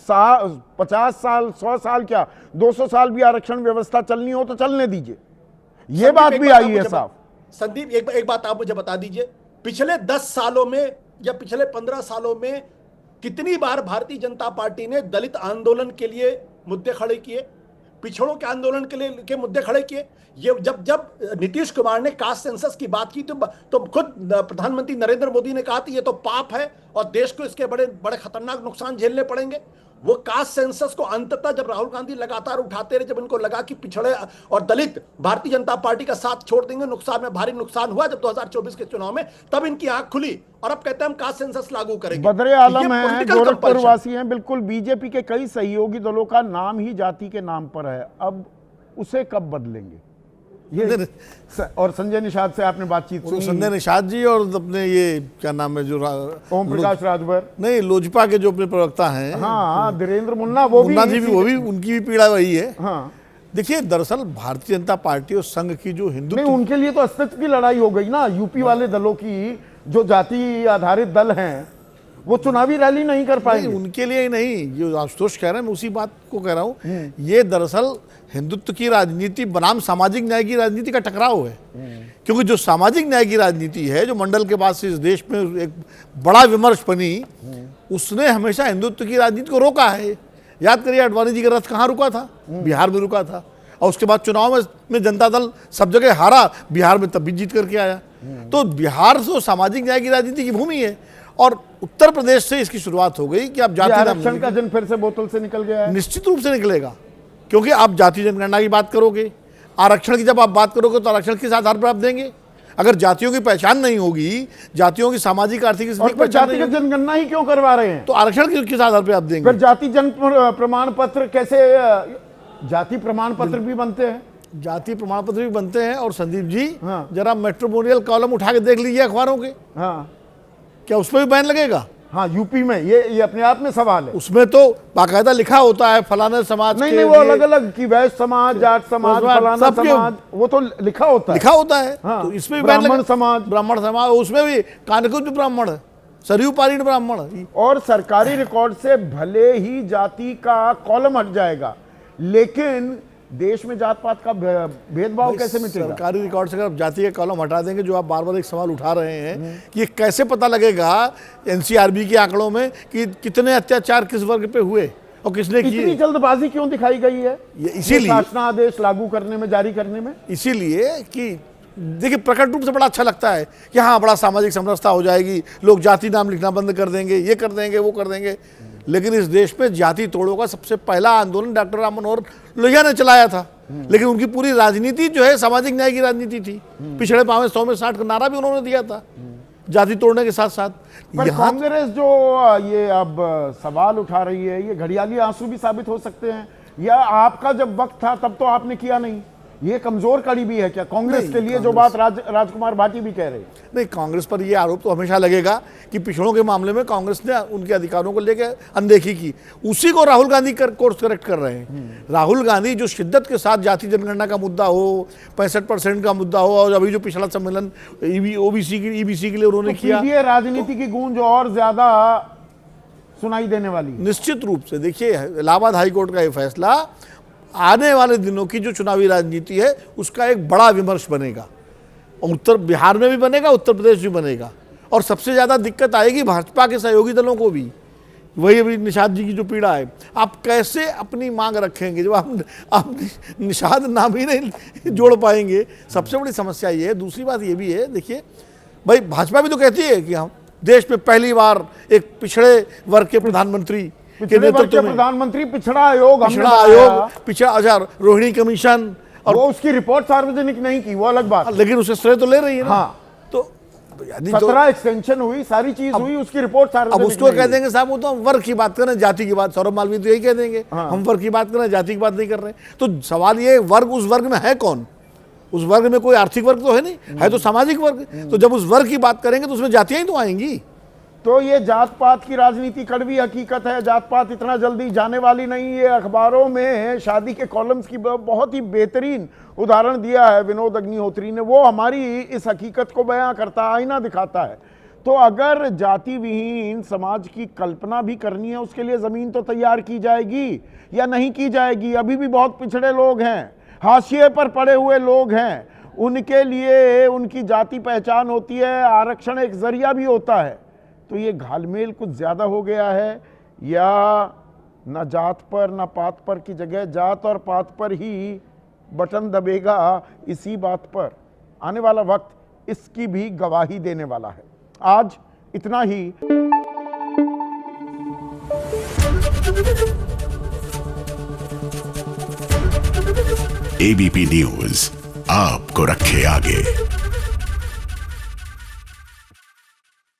50 साल 100 साल क्या 200 साल भी आरक्षण व्यवस्था चलनी हो तो चलने दीजिए। ये बात भी आई है साफ। संदीप एक बात आप मुझे बता दीजिए, पिछले 10 सालों में या पिछले 15 सालों में कितनी बार भारतीय जनता पार्टी ने दलित आंदोलन के लिए मुद्दे खड़े किए, पिछड़ों के आंदोलन के मुद्दे खड़े किए? ये जब नीतीश कुमार ने कास्ट सेंसस की बात की तो खुद प्रधानमंत्री नरेंद्र मोदी ने कहा था ये तो पाप है और देश को इसके बड़े बड़े खतरनाक नुकसान झेलने पड़ेंगे। वो कास्ट सेंसस को अंततः जब राहुल गांधी लगातार उठाते रहे, जब इनको लगा कि पिछड़े और दलित भारतीय जनता पार्टी का साथ छोड़ देंगे, नुकसान में भारी नुकसान हुआ जब 2024 के चुनाव में, तब इनकी आंख खुली और अब कहते हैं हम कास्ट सेंसस लागू करेंगे। बदरे आलम है, गोरखपुर वासी हैं। बिल्कुल, बीजेपी के कई सहयोगी दलों का नाम ही जाति के नाम पर है, अब उसे कब बदलेंगे? ये और संजय निषाद से आपने बातचीत सुनी? संजय निषाद जी और अपने ये क्या नाम है जो ओम प्रकाश राजभर, नहीं लोजपा के जो अपने प्रवक्ता हैं, हाँ धीरेन्द्र मुन्ना, मुन्ना जी भी, वो भी उनकी भी पीड़ा वही है। हाँ देखिए, दरअसल भारतीय जनता पार्टी और संघ की जो हिंदू, नहीं उनके लिए तो अस्तित्व की लड़ाई हो गई ना। यूपी वाले दलों की जो जाति आधारित दल हैं वो चुनावी रैली नहीं कर पाएंगे। उनके लिए ही नहीं, जो आशुतोष कह रहे हैं मैं उसी बात को कह रहा हूँ। ये दरअसल हिंदुत्व की राजनीति बनाम सामाजिक न्याय की राजनीति का टकराव है। क्योंकि जो सामाजिक न्याय की राजनीति है, जो मंडल के बाद से इस देश में एक बड़ा विमर्श बनी, उसने हमेशा हिंदुत्व की राजनीति को रोका है। याद करिए अडवाणी जी का रथ कहाँ रुका था? बिहार में रुका था, और उसके बाद चुनाव में जनता दल सब जगह हारा, बिहार में तब भी जीत करके आया। तो बिहार से सामाजिक न्याय की राजनीति की भूमि है, और उत्तर प्रदेश से इसकी शुरुआत हो गई कि आप जाति आरक्षण का जन फिर से बोतल से निकल गया है। निश्चित रूप से निकलेगा, क्योंकि आप जाति जनगणना की बात करोगे, आरक्षण की जब आप बात करोगे तो आरक्षण किस आधार पर आप देंगे? अगर जातियों की पहचान नहीं होगी, जातियों की सामाजिक आर्थिक जातिगत जनगणना ही क्यों करवा रहे हैं? तो आरक्षण किस आधार पर आप देंगे? फिर जाति जन प्रमाण पत्र कैसे? जाति प्रमाण पत्र भी बनते हैं, जाति प्रमाण पत्र भी बनते हैं। और संदीप जी, जरा मैट्रिमोनियल कॉलम उठा के देख लीजिए अखबारों के, हाँ क्या उस पर भी बैन लगेगा? हाँ यूपी में ये अपने आप में सवाल है। उसमें तो बाकायदा लिखा होता है फलाने समाज नहीं, वो अलग अलग की वैश्य समाज, जाट समाज, फलाना समाज, वो तो लिखा होता है। हाँ, तो इसमें भी ब्राह्मण समाज, उसमें भी कानकुब्ज ब्राह्मण, सरयू पारीण ब्राह्मण। और सरकारी रिकॉर्ड से भले ही जाति का कॉलम हट जाएगा, लेकिन देश में जात पात का भेदभाव कैसे मिटेगा? सरकारी रिकॉर्ड से अगर आप जाति के कॉलम हटा देंगे, जो आप बार बार एक सवाल उठा रहे हैं कि ये कैसे पता लगेगा एनसीआरबी के आंकड़ों में कि कितने अत्याचार किस वर्ग पे हुए और किसने किए? इतनी जल्दबाजी क्यों दिखाई गई है इसीलिए शासनादेश लागू करने में, जारी करने में? इसीलिए कि देखिए, प्रकट रूप से बड़ा अच्छा लगता है कि हाँ बड़ा सामाजिक समरसता हो जाएगी, लोग जाति नाम लिखना बंद कर देंगे, ये कर देंगे, वो कर देंगे। लेकिन इस देश में जाति तोड़ों का सबसे पहला आंदोलन डॉक्टर राम मनोहर लोहिया ने चलाया था। लेकिन उनकी पूरी राजनीति जो है सामाजिक न्याय की राजनीति थी। पिछड़े पावे 100 में 60 का नारा भी उन्होंने दिया था, जाति तोड़ने के साथ साथ। पर कांग्रेस जो ये अब सवाल उठा रही है, ये घड़ियाली आंसू भी साबित हो सकते हैं, या आपका जब वक्त था तब तो आपने किया नहीं, ये कमजोर कड़ी भी है क्या कांग्रेस के लिए, जो बात राजकुमार भाटी भी कह रहे हैं? नहीं, कांग्रेस पर यह आरोप तो हमेशा लगेगा कि पिछड़ों के मामले में कांग्रेस ने उनके अधिकारों को लेकर अनदेखी की। उसी को राहुल गांधी कोर्स करेक्ट कर रहे हैं। राहुल गांधी जो शिद्दत के साथ जाति जनगणना का मुद्दा हो, 65% का मुद्दा हो, और अभी जो पिछड़ा सम्मेलन ईबीसी के लिए उन्होंने किया, ये राजनीति की गूंज और ज्यादा सुनाई देने वाली। निश्चित रूप से देखिए, इलाहाबाद हाईकोर्ट का यह फैसला आने वाले दिनों की जो चुनावी राजनीति है उसका एक बड़ा विमर्श बनेगा। उत्तर बिहार में भी बनेगा, उत्तर प्रदेश भी बनेगा, और सबसे ज़्यादा दिक्कत आएगी भाजपा के सहयोगी दलों को भी। वही अभी निषाद जी की जो पीड़ा है, आप कैसे अपनी मांग रखेंगे जब आप निषाद नाम ही नहीं जोड़ पाएंगे? सबसे बड़ी समस्या ये है। दूसरी बात ये भी है, देखिए भाई, भाजपा भी तो कहती है कि हम देश में पहली बार एक पिछड़े वर्ग के प्रधानमंत्री के नेतृत्व में, प्रधानमंत्री पिछड़ा आयोग, पिछड़ा रोहिणी कमीशन, और वो उसकी रिपोर्ट सार्वजनिक नहीं की, वो अलग बात, लेकिन उसे श्रेय तो ले रही है ना। हाँ। तो 17 एक्सटेंशन हुई, सारी चीज हुई, उसकी रिपोर्ट सार्वजनिक। अब उसको कह देंगे साहब वो तो हम वर्ग की बात कर रहे हैं, जाति की बात। सौरभ मालवीय तो यही कह देंगे, हम वर्ग की बात कर रहे हैं, जाति की बात नहीं कर रहे हैं। तो सवाल ये, वर्ग उस वर्ग में है कौन? उस वर्ग में कोई आर्थिक वर्ग तो है नहीं, है तो सामाजिक वर्ग। तो जब उस वर्ग की बात करेंगे तो उसमें जातियां ही तो आएंगी। तो ये जात पात की राजनीति कड़वी हकीकत है, जात पात इतना जल्दी जाने वाली नहीं। ये अखबारों में शादी के कॉलम्स की बहुत ही बेहतरीन उदाहरण दिया है विनोद अग्निहोत्री ने, वो हमारी इस हकीकत को बयां करता, आईना दिखाता है। तो अगर जाति विहीन समाज की कल्पना भी करनी है, उसके लिए जमीन तो तैयार की जाएगी या नहीं की जाएगी? अभी भी बहुत पिछड़े लोग हैं, हाशिए पर पड़े हुए लोग हैं, उनके लिए उनकी जाति पहचान होती है, आरक्षण एक जरिया भी होता है। तो ये घालमेल कुछ ज़्यादा हो गया है, या न जात पर न पात पर की जगह जात और पात पर ही बटन दबेगा? इसी बात पर आने वाला वक्त इसकी भी गवाही देने वाला है। आज इतना ही। एबीपी न्यूज आपको रखे आगे।